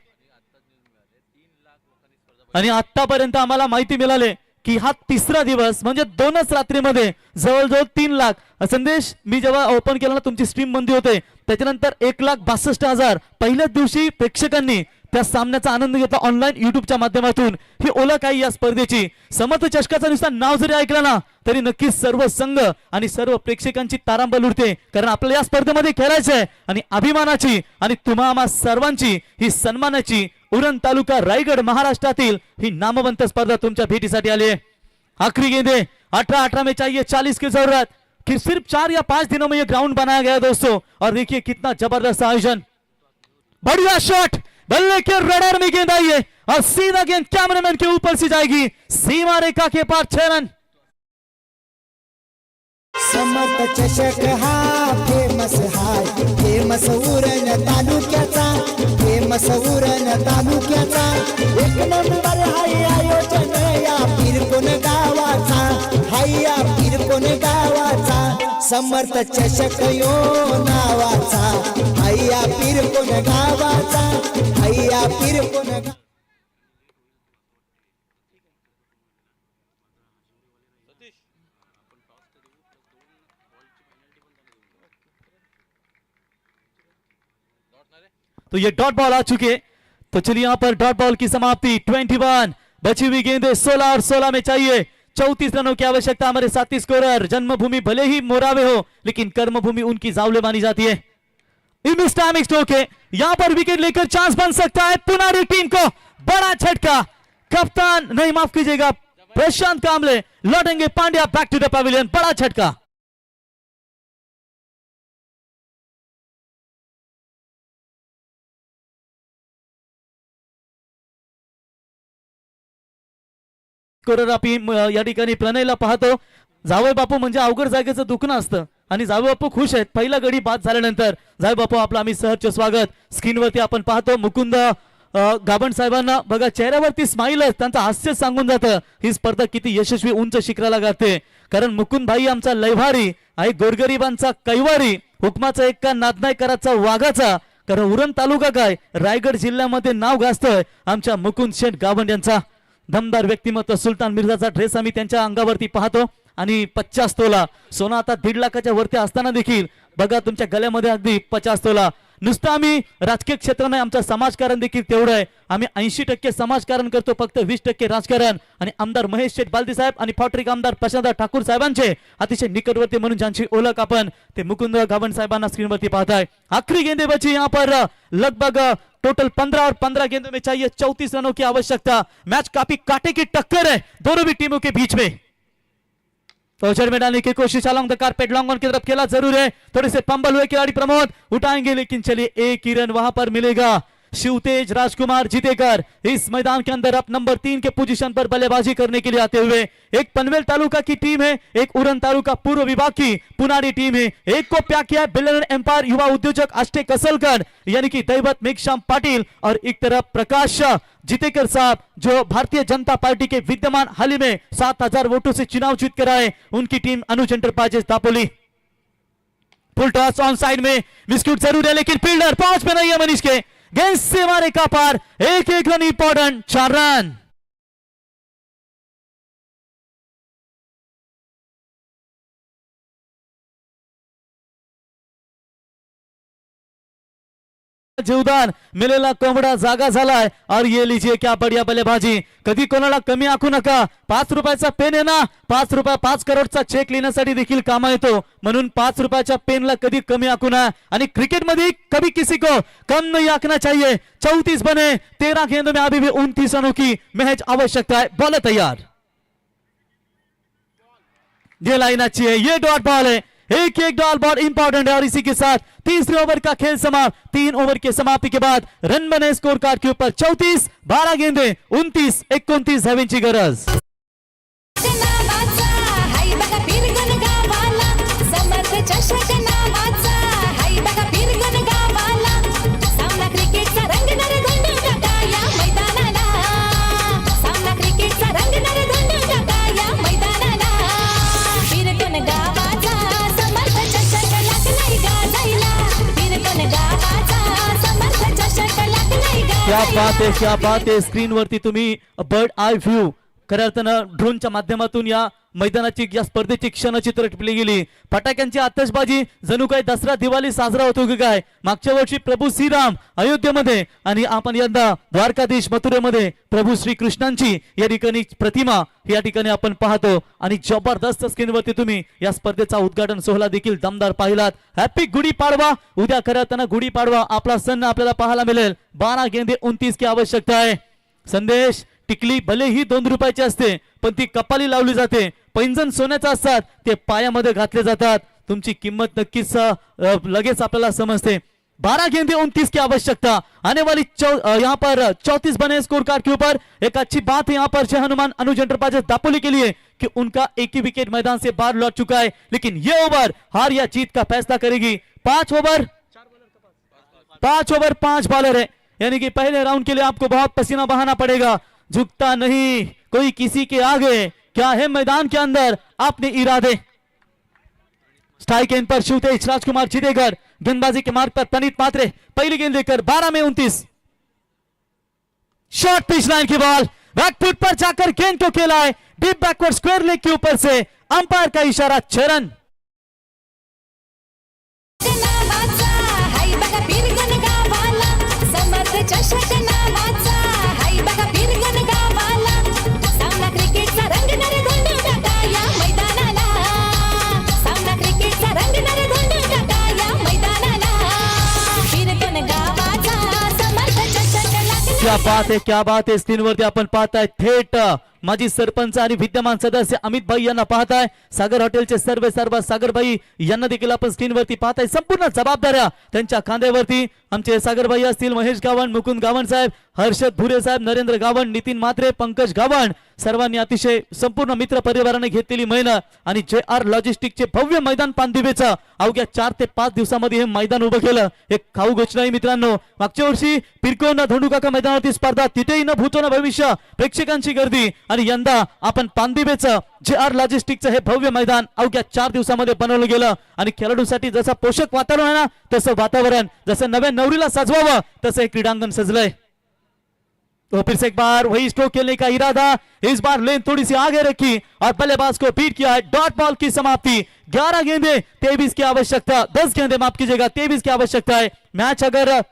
आणि आतापर्यंत आम्हाला माहिती मिळाले की हा तिसरा दिवस म्हणजे 2च रात्रीमध्ये जवळजवळ 3 लाख संदेश। मी जेव्हा ओपन केला ना तुमची स्ट्रीम बंदी होते त्याच्यानंतर 1,62,000 पहिल्याच दिवशी प्रेक्षकांनी त्या सामन्याचा आनंद घेतला ऑनलाईन युट्यूबच्या माध्यमातून। ही ओळख आहे या स्पर्धेची। समर्थ चषकाचं नुसतं नाव जरी ऐकलं ना तरी नक्कीच सर्व संघ आणि सर्व प्रेक्षकांची तारांबळ उडते, कारण आपल्याला या स्पर्धेमध्ये खेळायचं आहे आणि अभिमानाची आणि तुम्हा सर्वांची ही सन्मानाची उरण तालुका रायगढ़ महाराष्ट्रातील ही नामवंत स्पर्धा तुमच्या भेटीसाठी आली है। आखिरी गेंदे 18 में चाहिए 40 की जरूरत कि सिर्फ 4 या 5 दिनों में ये ग्राउंड बनाया गया दोस्तों। और देखिए कितना जबरदस्त आयोजन, बढ़िया शॉट, बल्ले के रडार में गेंद आई है और सीधा गेंद कैमरामैन के ऊपर से जाएगी सीमा रेखा के पार 6 रन। समर्थ चषक हा फेमस उरण तालुक्याचा, फेमस उरण तालुक्याचा। 1 नंबर हाय आयोजन या पिरकोन गावाचा, हाय या पिरकोन गावाचा। समर्थ चषक यो नावाचा, हाय या पिरकोन गावाचा, हाय या पिरकोन गा। तो ये डॉट बॉल आ चुके, तो चलिए यहां पर डॉट बॉल की समाप्ति 21। बची हुई गेंदें 16 और 16 में चाहिए 34 रनों की आवश्यकता हमारे साथी स्कोरर। जन्मभूमि भले ही मोरावे हो लेकिन कर्मभूमि उनकी जावले मानी जाती है। इस टाइम स्ट्रोक है, यहां पर विकेट लेकर चांस बन सकता है पुनारी टीम को। बड़ा झटका, कप्तान नहीं माफ कीजिएगा प्रशांत कामले लौटेंगे Pandya back to the pavilion. बड़ा झटका, स्कोरर आपण या ठिकाणी प्रणयला पाहतो। जावई बापू म्हणजे अवघड जागेचं दुखणं असतं आणि जावई बापू खुश आहेत। पहिला गडी बाद झाल्यानंतर जावई बापू आपलं आम्ही सहर्ष स्वागत। स्क्रीनवरती आपण पाहतो मुकुंद गाबण साहेबांना बघा, चेहऱ्यावरती स्माइल आहे, त्यांचं हास्य सांगून जातं ही स्पर्धा किती यशस्वी उंच शिखराला गाठते। कारण मुकुंद भाई आमचा लयभारी आहे, गोरगरिबांचा कैवारी, हुकमाचा एक्का नादनायकराचा वाघाचा। कारण उरण तालुका काय रायगड जिल्ह्यामध्ये नाव गाजतोय आमच्या मुकुंद शेठ गावंड यांचा। दमदार व्यक्तिमत्व, सुलतान मिर्झाचा ड्रेस आम्ही त्यांच्या अंगावरती पाहतो आणि 50 तोला सोनं आता 1.5 लाखाच्या वरती असताना देखील बघा तुमच्या गळ्यामध्ये अगदी 50 तोला। नुसतं आम्ही राजकीय क्षेत्र नाही, आमचं समाजकारण देखील तेवढं आहे। आम्ही 80% समाजकारण करतो, फक्त 20% राजकारण। आणि आमदार महेश शेठ बालदी साहेब आणि फॉट्रिक आमदार प्रशांत ठाकूर साहेबांचे अतिशय निकटवर्ती म्हणून ज्यांची ओळख आपण ते मुकुंद गावण साहेबांना स्क्रीनवरती पाहताय। आखिरी गेंदबाजी यहाँ पर लगभग टोटल 15 और 15 गेंदों में चाहिए 34 रनों की आवश्यकता। मैच काफी कांटे की टक्कर है दोनों भी टीमों के बीच में। पहुंचर में डालने की कोशिश along the carpet long on की तरफ खेला जरूर है, थोड़े से पंबल हुए खिलाड़ी प्रमोद उठाएंगे लेकिन चलिए एक ही रन वहां पर मिलेगा। शिवतेज राजकुमार जीतेकर इस मैदान के अंदर अब नंबर 3 के पोजीशन पर बल्लेबाजी करने के लिए आते हुए। एक पनवेल तालुका की टीम है, एक उरण तालुका पूर्व विभाग की पुनारी टीम है। एक को प्याक किया है बिलियनर एम्पायर युवा उद्योजक अष्टे कसलकर यानी कि दैवत मेघश्याम पाटिल, और एक तरफ प्रकाश जीतेकर साहब जो भारतीय जनता पार्टी के विद्यमान हाल ही में 7000 वोटों से चुनाव जीत कर आए, उनकी team Anuj enterprises Dapoli. Full toss on side में बिस्कुट जरूर है लेकिन फील्डर पहुंच में नहीं है मनीष के, गेंद से मारे का पार। एक रन इंपॉर्टेंट, 4 रन। जीवदान मिलेला कोंबडा जागा झालाय और ये लीजिए क्या बढ़िया बल्लेबाजी। कधी कोणाला कमी आखू नका, 5 रुपयाचा पेन आहे ना, 5 रुपये 5 करोडचा चेक लिहिण्यासाठी देखील कामा येतो, म्हणून 5 रुपयाच्या पेनला कधी कमी आखू नका। आणि क्रिकेट मध्ये कभी किसी को कम नहीं आंकना चाहिए। 34 बने 13 गेंदों में अभी भी 29 रनों की महज आवश्यकता है। बॉल तैयार, ये लाइन अच्छी है, ये डॉट बॉल है, एक डॉल बॉल इंपॉर्टेंट है। और इसी के साथ तीसरे ओवर का खेल समाप्त। 3 ओवर के समाप्ति के बाद रन बने स्कोर कार्ड के ऊपर 34, 12 गेंदे 29, 29 धावांची गरज। क्या बात है, क्या बात है। स्क्रीन वरती तुम्ही बर्ड आय व्ह्यू खऱ्या अर्थानं ड्रोनच्या माध्यमातून या मैदानाची या स्पर्धेची क्षणचित्र टिपली गेली। फटाक्यांची आतषबाजी जणू काही दसरा दिवाळी साजरा होतो की काय। मागच्या वर्षी प्रभू श्रीराम अयोध्येमध्ये आणि आपण यंदा द्वारकाधीश मथुरेमध्ये प्रभू श्री कृष्णांची या ठिकाणी प्रतिमा या ठिकाणी आपण पाहतो। आणि जबरदस्त स्क्रीनवरती तुम्ही या स्पर्धेचा उद्घाटन सोहळा देखील दमदार पाहिलात। हॅपी गुढीपाडवा। उद्या खऱ्या अर्थानं गुढीपाडवा आपला सण आपल्याला पाहायला मिळेल। 12 गेंदे 29 की आवश्यकता आहे। संदेश टिकली भले ही 2 रुपयाची असते पण ती कपाली लावली जाते, पैंजण सोन्याचं असतात ते पायामध्ये घातले जातात। तुमची किंमत नक्कीच लगेच आपल्याला समजते। 12 गेंदे 29 की आवश्यकता। आने वाली यहाँ पर 34 बने स्कोर कार्ड के ऊपर। एक अच्छी बात है यहाँ पर जय हनुमान अनुज एंटरप्राइजेस दापोली के लिए कि उनका एक ही विकेट मैदान से बाहर लौट चुका है, लेकिन ये ओवर हार या जीत का फैसला करेगी। 5 ओवर 5 बॉलर है, यानी कि पहले राउंड के लिए आपको बहुत पसीना बहाना पड़ेगा। झुकता नहीं कोई किसी के आगे, क्या है मैदान के अंदर अपने इरादे। स्ट्राइक एंड पर शिवतेज राजकुमार जीतेकर, गेंदबाजी के मार्ग पर प्रणीत मात्रे पहली गेंद लेकर 12 में 29। शॉर्ट पिच लाइन की बॉल बैकफुट पर जाकर गेंद को खेला है डीप बैकवर्ड स्क्वायर लेग के ऊपर से। अंपायर का इशारा 6 रन। चषक नावाचा हाय बघा बिरगन गावाला, सामना क्रिकेटचा रंग नरगुंड क्या बात आहे, क्या बात आहे. स्क्रीनवरती आपण पाहताय थेट माजी सरपंच आणि विद्यमान सदस्य अमित भाई यांना पाहताय. सागर हॉटेलचे सर्व सागरबाई यांना देखील आपण स्क्रीनवरती पाहताय. संपूर्ण जबाबदाऱ्या त्यांच्या खांद्यावरती. आमचे सागरबाई असतील, महेश गावण, मुकुंद गावण साहेब, हर्षद भुरे साहेब, नरेंद्र गावण, नितीन म्हात्रे, पंकज गावण, सर्वांनी अतिशय संपूर्ण मित्र परिवाराने घेतलेली मेहनत आणि JR लॉजिस्टिकचे भव्य मैदान पानदिवेचं अवघ्या 4 ते 5 दिवसामध्ये हे मैदान उभं केलं. एक खाऊ गोष्ट नाही मित्रांनो. मागच्या वर्षी पिरकोन धोंडूकाका मैदानावरती स्पर्धा, तिथेही न भूतो न भविष्य प्रेक्षकांची गर्दी, आणि यंदा आपण पानदिवेचं JR लॉजिस्टिकचं हे भव्य मैदान अवघ्या 4 दिवसामध्ये बनवलं गेलं. आणि खेळाडूंसाठी जसं पोषक वातावरण आहे ना, तसं वातावरण, जसं नव्या नवरीला सजवावं तसं एक क्रीडांगण सजलंय. तो फिर से एक बार वही स्ट्रोक खेलने का इरादा, इस बार लेन थोड़ी सी आगे रखी और बल्लेबाज को बीट किया है. डॉट बॉल की समाप्ति. 11 गेंदे 23 की आवश्यकता, 10 गेंदे माफ कीजिएगा 23 की आवश्यकता है. मैच अगर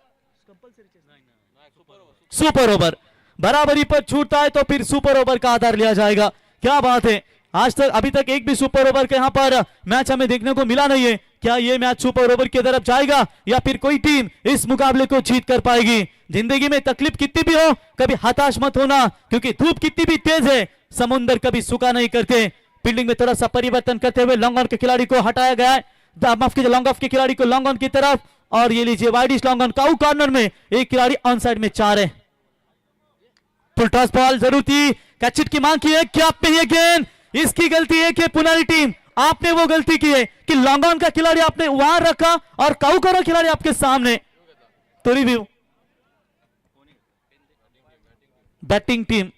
सुपर ओवर बराबरी पर छूटता है तो फिर सुपर ओवर का आधार लिया जाएगा. क्या बात है. आज तक अभी तक एक भी सुपर ओवर के यहाँ पर मैच हमें देखने को मिला नहीं है. क्या ये मैच सुपर ओवर की तरफ जाएगा या फिर कोई टीम इस मुकाबले को जीत कर पाएगी. जिंदगी में तकलीफ कितनी भी हो, कभी हताश मत होना, क्योंकि धूप कितनी भी तेज है, समुंदर कभी सूखा नहीं करते. फील्डिंग में थोड़ा सा परिवर्तन करते हुए लॉन्ग ऑन के खिलाड़ी को हटाया गया है. माफ कीजिए, लॉन्ग ऑफ के खिलाड़ी को लॉन्ग ऑन की तरफ, और ये लीजिए widish long on. Cow corner में एक खिलाड़ी ऑन साइड में 4 है. फुल टॉस बॉल जरूर थी, कैच इट की मांग की है. क्या आपने ये गेंद, इसकी गलती है कि पुनारी टीम आपने वो गलती की है कि लॉन्ग ऑन का खिलाड़ी आपने वहां रखा और काउ कॉर्नर खिलाड़ी आपके सामने. तो रिव्यू बैटिंग टीम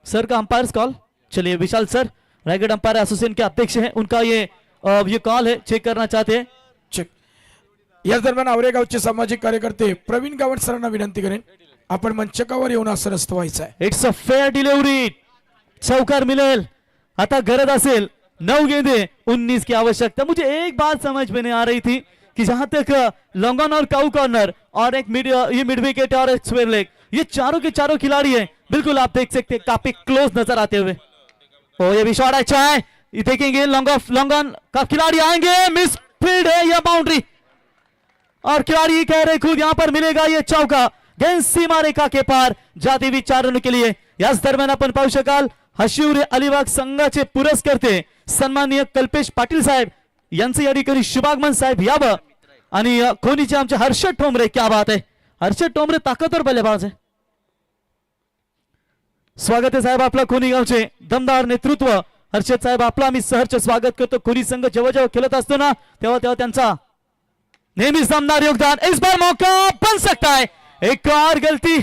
सर का अंपायर कॉल. चलिए विशाल सर, रायगढ़ अंपायर एसोसिएशन के अध्यक्ष हैं, उनका ये कॉल है, चेक करना चाहते हैं. चेक. याच दरम्यान आवरेगावचे सामाजिक कार्यकर्ते प्रवीण गावण सरांना विनंती करेन, आपण मंचकावर येऊन आसनस्थ व्हायचं आहे. It's a fair delivery. चौकार मिलेल. आता गरज असेल 9 गेंदे 19 की आवश्यकता. मुझे एक बात समझ में नहीं आ रही थी कि जहां तक लॉन्ग ऑन और काउ कॉर्नर और एक मिड विकेट और एक स्क्वायर लेग, ये चारों के चारों खिलाड़ी हैं, बिल्कुल आप देख सकते हैं काफी क्लोज नजर आते हुए. ओ ये भी शॉट अच्छा है. ये देखेंगे लॉन्ग ऑन का खिलाड़ी आएंगे, मिस फील्ड है या बाउंड्री, और खिलाड़ी कह रहे खुद यहां पर मिलेगा ये चौका. गेंद सीमा रेखा के पार जाती हुई 4 रन के लिए. याच दरम्यान आपण पाहू शकाल हशिवरे अलिबाग संघाचे पुरस्कर्ते सन्माननीय कल्पेश पाटील साहेब यांचं या ठिकाणी शुभागमन साहेब यावं, आणि खोनीचे आमचे हर्षद ठोंबरे. क्या बात आहे. हर्षद ठोंबरे ताकदवर बल्लेबाज आहे. स्वागत आहे साहेब आपलं खोनी गावचे दमदार नेतृत्व. हर्षद साहेब आपलं आम्ही सहर्ष स्वागत करतो. खोनी संघ जेव्हा जेव्हा खेळत असतो ना, तेव्हा त्यांचा नेहमीच दमदार योगदान. इस बार मौका बन सकता है. एक और गलती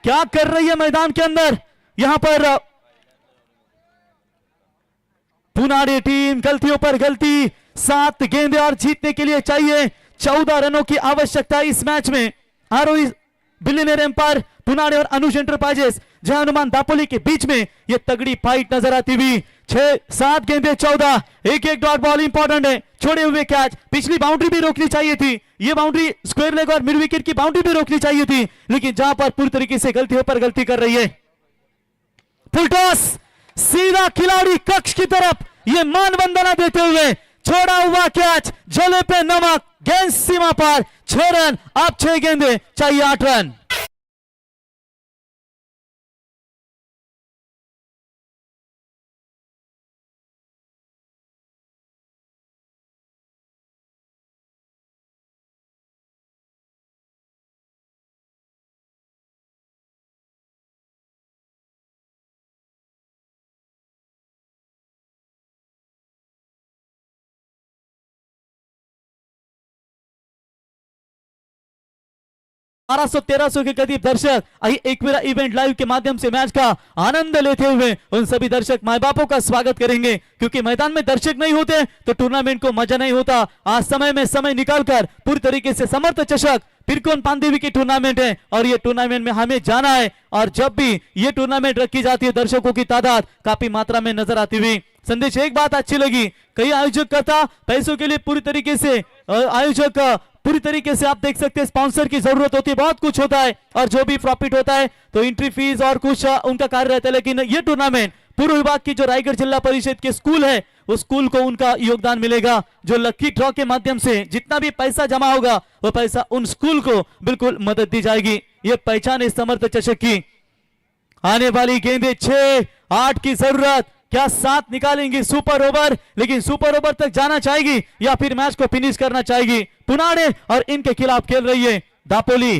क्या कर रही है मैदान के अंदर यहां पर पुनारी टीम. गलतियों पर गलती. 7 गेंदे और जीतने के लिए चाहिए 14 रनों की आवश्यकता इस मैच में. आरोही बिलियनर एम्पायर पुनारी और अनुज एंटरप्राइजेस जय हनुमान दापोली के बीच में ये तगड़ी फाइट नजर आती हुई. 6-7 गेंदे 14, एक डॉट बॉल इंपॉर्टेंट है. छोड़े हुए कैच, पिछली बाउंड्री भी रोकनी चाहिए थी. ये बाउंड्री स्क्वायर लेग और मिड विकेट की बाउंड्री भी रोकनी चाहिए थी, लेकिन जहां पर पूरी तरीके से गलतियों पर गलती कर रही है. फुल टॉस सीधा खिलाड़ी कक्ष की तरफ, ये मान वंदना देते हुए छोड़ा हुआ कैच, जले पे नमक, गेंद सीमा पार. 6 रन. अब 6 गेंदे चाहिए 8 रन. बारह 1300 के करीब दर्शक एक मेरा इवेंट लाइव के माध्यम से मैच का आनंद लेते हुए उन सभी दर्शक माए बापों का स्वागत करेंगे, क्योंकि मैदान में दर्शक नहीं होते तो टूर्नामेंट को मजा नहीं होता. आज समय में समय निकालकर पूरी तरीके से समर्थ चषक पिरकोन पानदेवी की टूर्नामेंट है, और ये टूर्नामेंट में हमें जाना है. और जब भी ये टूर्नामेंट रखी जाती है, दर्शकों की तादाद काफी मात्रा में नजर आती हुई. संदेश एक बात अच्छी लगी, कई आयोजक करता पैसों के लिए पूरी तरीके से आयोजक पूरी तरीके से आप देख सकते हैं स्पॉन्सर की जरूरत होती है, बहुत कुछ होता है, और जो भी प्रॉफिट होता है तो एंट्री फीस और कुछ उनका कार्य रहता है. लेकिन ये टूर्नामेंट पूर्व विभाग की जो रायगढ़ जिला परिषद के स्कूल है, उस स्कूल को उनका योगदान मिलेगा. जो लकी ड्रॉ के माध्यम से जितना भी पैसा जमा होगा वो पैसा उन स्कूल को बिल्कुल मदद दी जाएगी. ये पहचान है समर्थ चषक की। आने वाली गेंदें 6-8 की जरूरत, क्या 7 निकालेंगी सुपर ओवर, लेकिन सुपर ओवर तक जाना चाहेगी या फिर मैच को फिनिश करना चाहेगी। पुनाड़े और इनके खिलाफ खेल रही है दापोली।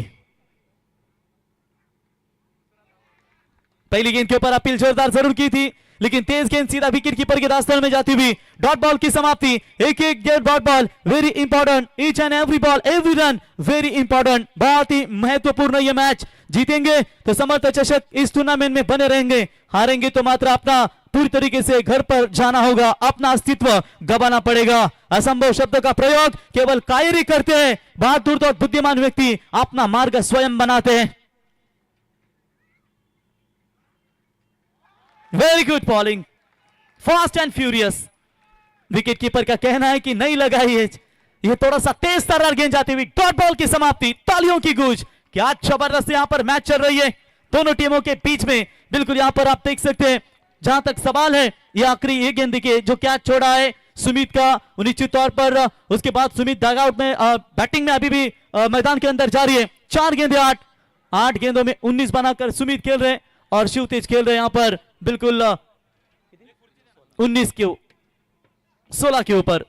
पहली गेंद के ऊपर अपील जोरदार जरूर की थी, लेकिन तेज गेंद सीधा विकेट कीपर के रास्ते में जाती हुई डॉट बॉल की समाप्ति। एक एक गेंद dot ball, very important, each end every ball every run very important. बहुत ही महत्वपूर्ण ये मैच, जीतेंगे तो समर्थ चषक इस टूर्नामेंट में बने रहेंगे, हारेंगे तो मात्र अपना पूरी तरीके से घर पर जाना होगा, अपना अस्तित्व गंवाना पड़ेगा। असंभव शब्द का प्रयोग केवल कायरी करते हैं, बहादुर और बुद्धिमान व्यक्ति अपना मार्ग स्वयं बनाते हैं। Very good bowling, fast end furious. Wicket keeper का कहना है कि नहीं लगाई है, ये थोड़ा सा तेज तर्रार गेंद जाती हुई डॉट बॉल की समाप्ति। तालियों की गूंज, क्या जबरदस्त यहां पर मैच चल रही है दोनों टीमों के बीच में। बिल्कुल यहां पर आप देख सकते हैं, जहां तक सवाल है ये आखिरी ये गेंद देखिए जो कैच छोड़ा है सुमित का, निश्चित तौर पर उसके बाद सुमित डगआउट में बैटिंग में अभी भी मैदान के अंदर जारी है। 4 गेंदें 8 गेंदों में 19 बनाकर सुमित खेल रहे हैं और शिव तेज खेल रहे हैं यहां पर बिल्कुल 19 के 16 के ऊपर।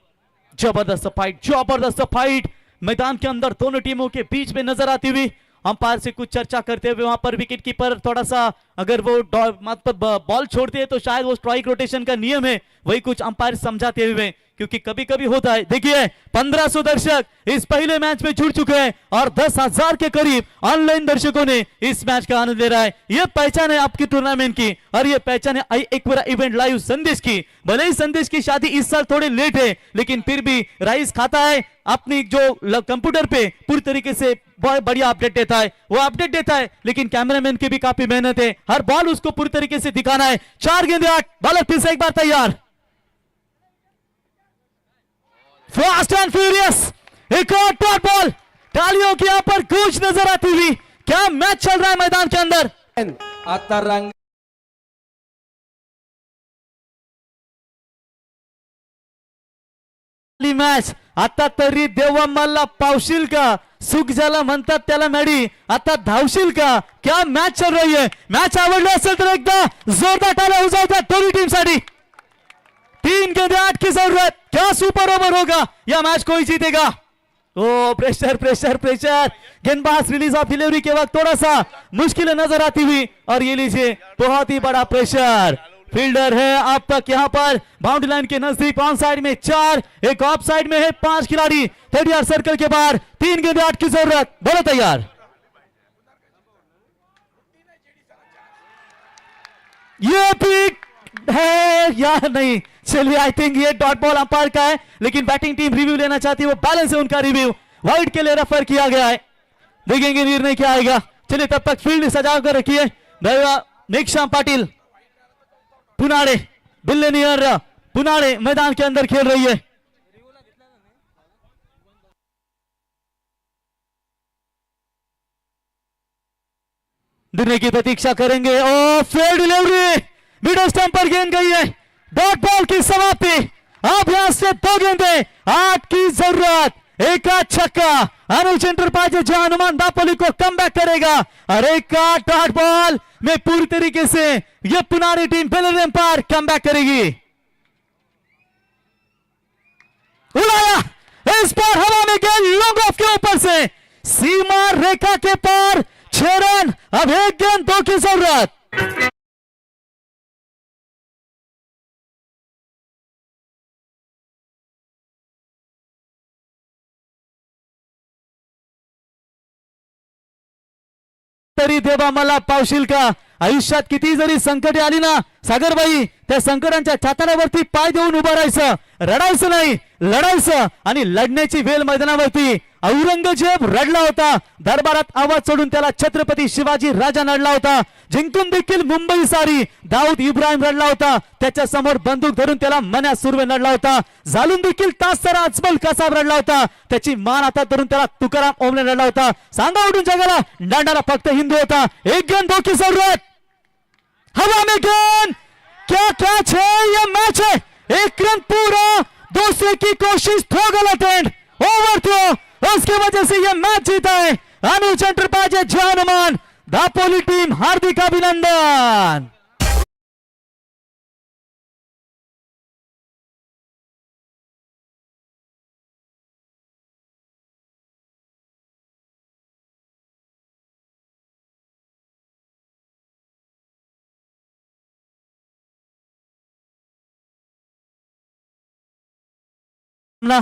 जबरदस्त फाइट मैदान के अंदर दोनों टीमों के बीच में नजर आती हुई। अंपायर से कुछ चर्चा करते हुए वहां पर विकेट कीपर थोड़ा सा अगर वो बॉल छोड़ते हैं तो शायद वो स्ट्राइक रोटेशन का नियम है, वही कुछ अंपायर समझाते हुए, क्योंकि कभी कभी होता है। देखिए 1500 दर्शक इस पहले मैच में जुड़ चुके हैं और 10,000 के करीब ऑनलाइन दर्शकों ने इस मैच का आनंद ले रहा है। ये पहचान है आपकी टूर्नामेंट की और ये पहचान है एक पूरा इवेंट लाइव संदेश की। भले ही संदेश की शादी इस साल थोड़ी लेट है, लेकिन फिर भी राइस खाता है अपनी जो कंप्यूटर पे पूरी तरीके से बहुत बढ़िया अपडेट देता है, वो अपडेट देता है, लेकिन कैमरामैन की भी काफी मेहनत है, हर बॉल उसको पूरी तरीके से दिखाना है। 4 गेंदें 8, बॉलर फिर से एक बार तैयार, फास्ट एंड फ्यूरियस, एक और डॉट बॉल। तालियों की यहां पर गूंज नजर आती हुई, क्या मैच चल रहा है मैदान के अंदर। आता रंग मॅच आता तरी देवा मला पावशील का, सुख ज्याला म्हणतात त्याला मॅडी, आता धावशील का, क्या मैच चल रही है। मैच आवडलं असेल तर एकदा जोरदार टाळ्या हो द्या दोन्ही टीम साठी। 3 गेंदें 8 की जरूरत, क्या सुपर ओवर होगा या मैच कोई जीतेगा। ओ प्रेशर प्रेशर प्रेशर, गेंदबाज रिलीज ऑफ डिलीवरी के वक्त थोड़ा सा मुश्किल नजर आती हुई और ये लीजिए बहुत ही बड़ा प्रेशर। फील्डर है अब तक यहाँ पर बाउंड्री लाइन के नजदीक, ऑन साइड में 4, एक ऑफ साइड में है 5 खिलाड़ी। 30 यार्ड सर्कल के बाहर 3 गेंदें 8 की जरूरत, बोलो तैयार। ये पिक है या नहीं, चलिए आई थिंक ये डॉट बॉल अंपायर का है, लेकिन बैटिंग टीम रिव्यू लेना चाहती है, वो बैलेंस है उनका रिव्यू, वाइड के लिए रेफर किया गया है, देखेंगे निर्णय क्या आएगा। चलिए तब तक फील्ड सजा कर रखिए। निक्षाम पाटिल पुनाड़े बिल्लेनियर पुनाड़े मैदान के अंदर खेल रही है। निर्णय की प्रतीक्षा करेंगे और फेयर डिलीवरी, मिडल स्टंप पर गेंद गई है, डॉट बॉल की समाप्ति। अब यहां से 2 गेंदें 8 की जरूरत, एक का छक्का, अनुज एंटरप्राइजेज जो हनुमान दापोली को कम बैक करेगा और एक का डॉट बॉल में पूरी तरीके से यह पुनारी टीम बेलर एम्पायर कम बैक करेगी। उड़ाया इस पर हवा में गेंद लॉन्ग ऑफ के ऊपर से सीमा रेखा के पार, 6 रन। अब 1 गेंद 2 की जरूरत। तरी देवा मला पावशील का, आयुष्यात किती जरी संकटे आली ना सागरबाई, त्या संकटांच्या छाताडावरती पाय देऊन उभं राहायचं, रडायचं नाही, लढायचं आणि लढण्याची वेळ मैदानावरती औरंगजेब रडला होता, दरबारात आवाज सोडून त्याला छत्रपती शिवाजी राजा लढला होता, जिंकून देखील मुंबई सारी दाऊद इब्राहिम रडला होता, त्याच्या समोर बंदूक धरून त्याला मन्या सुर्वे लढला होता, झालून देखील तासरा अजमल कसाब रडला होता, त्याची मान हातात धरून त्याला तुकाराम ओमले लढला होता, सांगा उठून जगाला लढणारा फक्त हिंदू होता। 1 गेंद 2 की जरूरत, हवा में गेंद, क्या कैच है, ये मैच है, 1 रन पूरा, दूसरे की कोशिश थ्रो गलत एंड, ओवर थ्रो, उसकी वजह से ये मैच जीता है अनुज एंटरप्राइजेस जय हनुमान दापोली टीम हार्दिक अभिनंदन. ना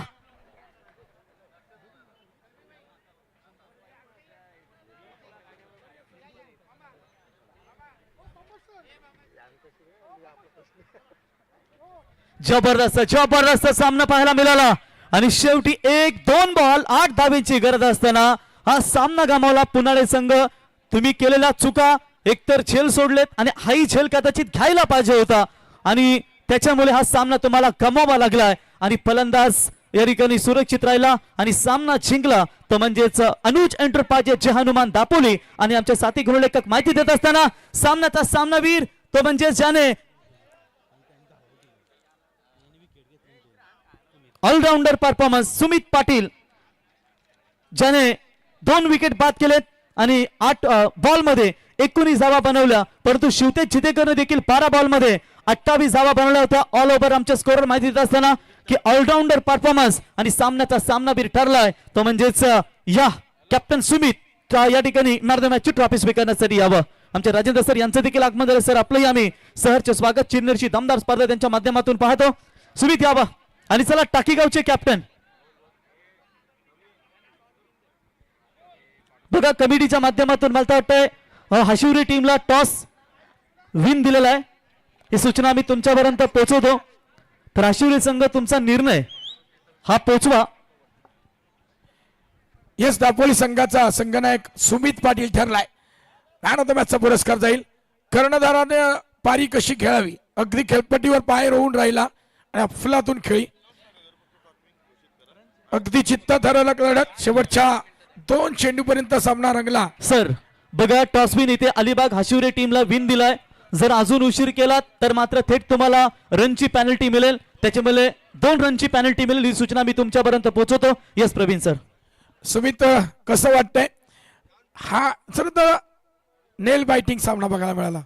जबरदस्त सामना पाहायला मिळाला आणि शेवटी 1-2 बॉल 8 धावेची गरज असताना हा सामना गमावला पुनाळे संघ. तुम्ही केलेल्या चुका एकतर झेल सोडलेत आणि हाही झेल कदाचित घ्यायला पाहिजे होता आणि त्याच्यामुळे हा सामना तुम्हाला गमावा लागलाय आणि फलंदाज या ठिकाणी सुरक्षित राहिला आणि सामना जिंकला तो म्हणजेच अनुज एंटरप्राइजेस जय हनुमान दापोली. आणि आमच्या साथी गुणलेखक माहिती देत असताना सामन्याचा सामनावीर तो म्हणजे ज्याने ऑलराऊंडर परफॉर्मन्स सुमित पाटील ज्याने 2 विकेट बाद केलेत आणि 8 बॉल मध्ये 19 धावा बनवल्या, परंतु शिवतेज चितेकरने देखील 12 बॉल मध्ये 28 धावा बनवल्या होत्या. ऑल ओव्हर आमच्या स्कोरर माहिती देत असताना की ऑलराऊंडर परफॉर्मन्स आणि सामन्याचा सामनावीर ठरलाय तो म्हणजेच या कॅप्टन सुमित या ठिकाणी मॅन ऑफ द मॅचची ट्रॉफी स्वीकारण्यासाठी यावं. आमचे राजेंद्र सर यांचं देखील आगमन झालं. सर आपलंही आम्ही सहर्ष स्वागत. चिरनेरची दमदार स्पर्धा त्यांच्या माध्यमातून पाहतो. सुमित यावं आणि चला टाकीगावचे कॅप्टन बघा कमिटीच्या माध्यमातून मला वाटतंय हाशिवरी टीमला टॉस विन दिलेला आहे. ही सूचना मी तुमच्यापर्यंत पोहोचवतो. तर हाशिवरी संघ तुमचा निर्णय हा पोहोचवा. येस दापोली संघाचा संघनायक सुमित पाटील ठरलाय. मॅन ऑफ द मॅचचा पुरस्कार जाईल. कर्णधाराने पारी कशी खेळावी अगदी खेळपट्टीवर पाय रोवून राहिला आणि अफलातून खेळी अगदी चित्त ठरवलं लढत. शेवटच्या 2 चेंडूपर्यंत सामना रंगला. सर बघा टॉस विन इथे अलिबाग हाशिवरे टीमला विन दिलाय. जर अजून उशीर केलात तर मात्र थेट तुम्हाला रनची पेनल्टी मिळेल. त्याच्यामुळे 2 रनची पेनल्टी मिळेल ही सूचना मी तुमच्यापर्यंत पोहोचवतो. Yes Pravin sir. सुमित कसं वाटतंय हा सर नेल बायटिंग सामना बघायला मिळाला.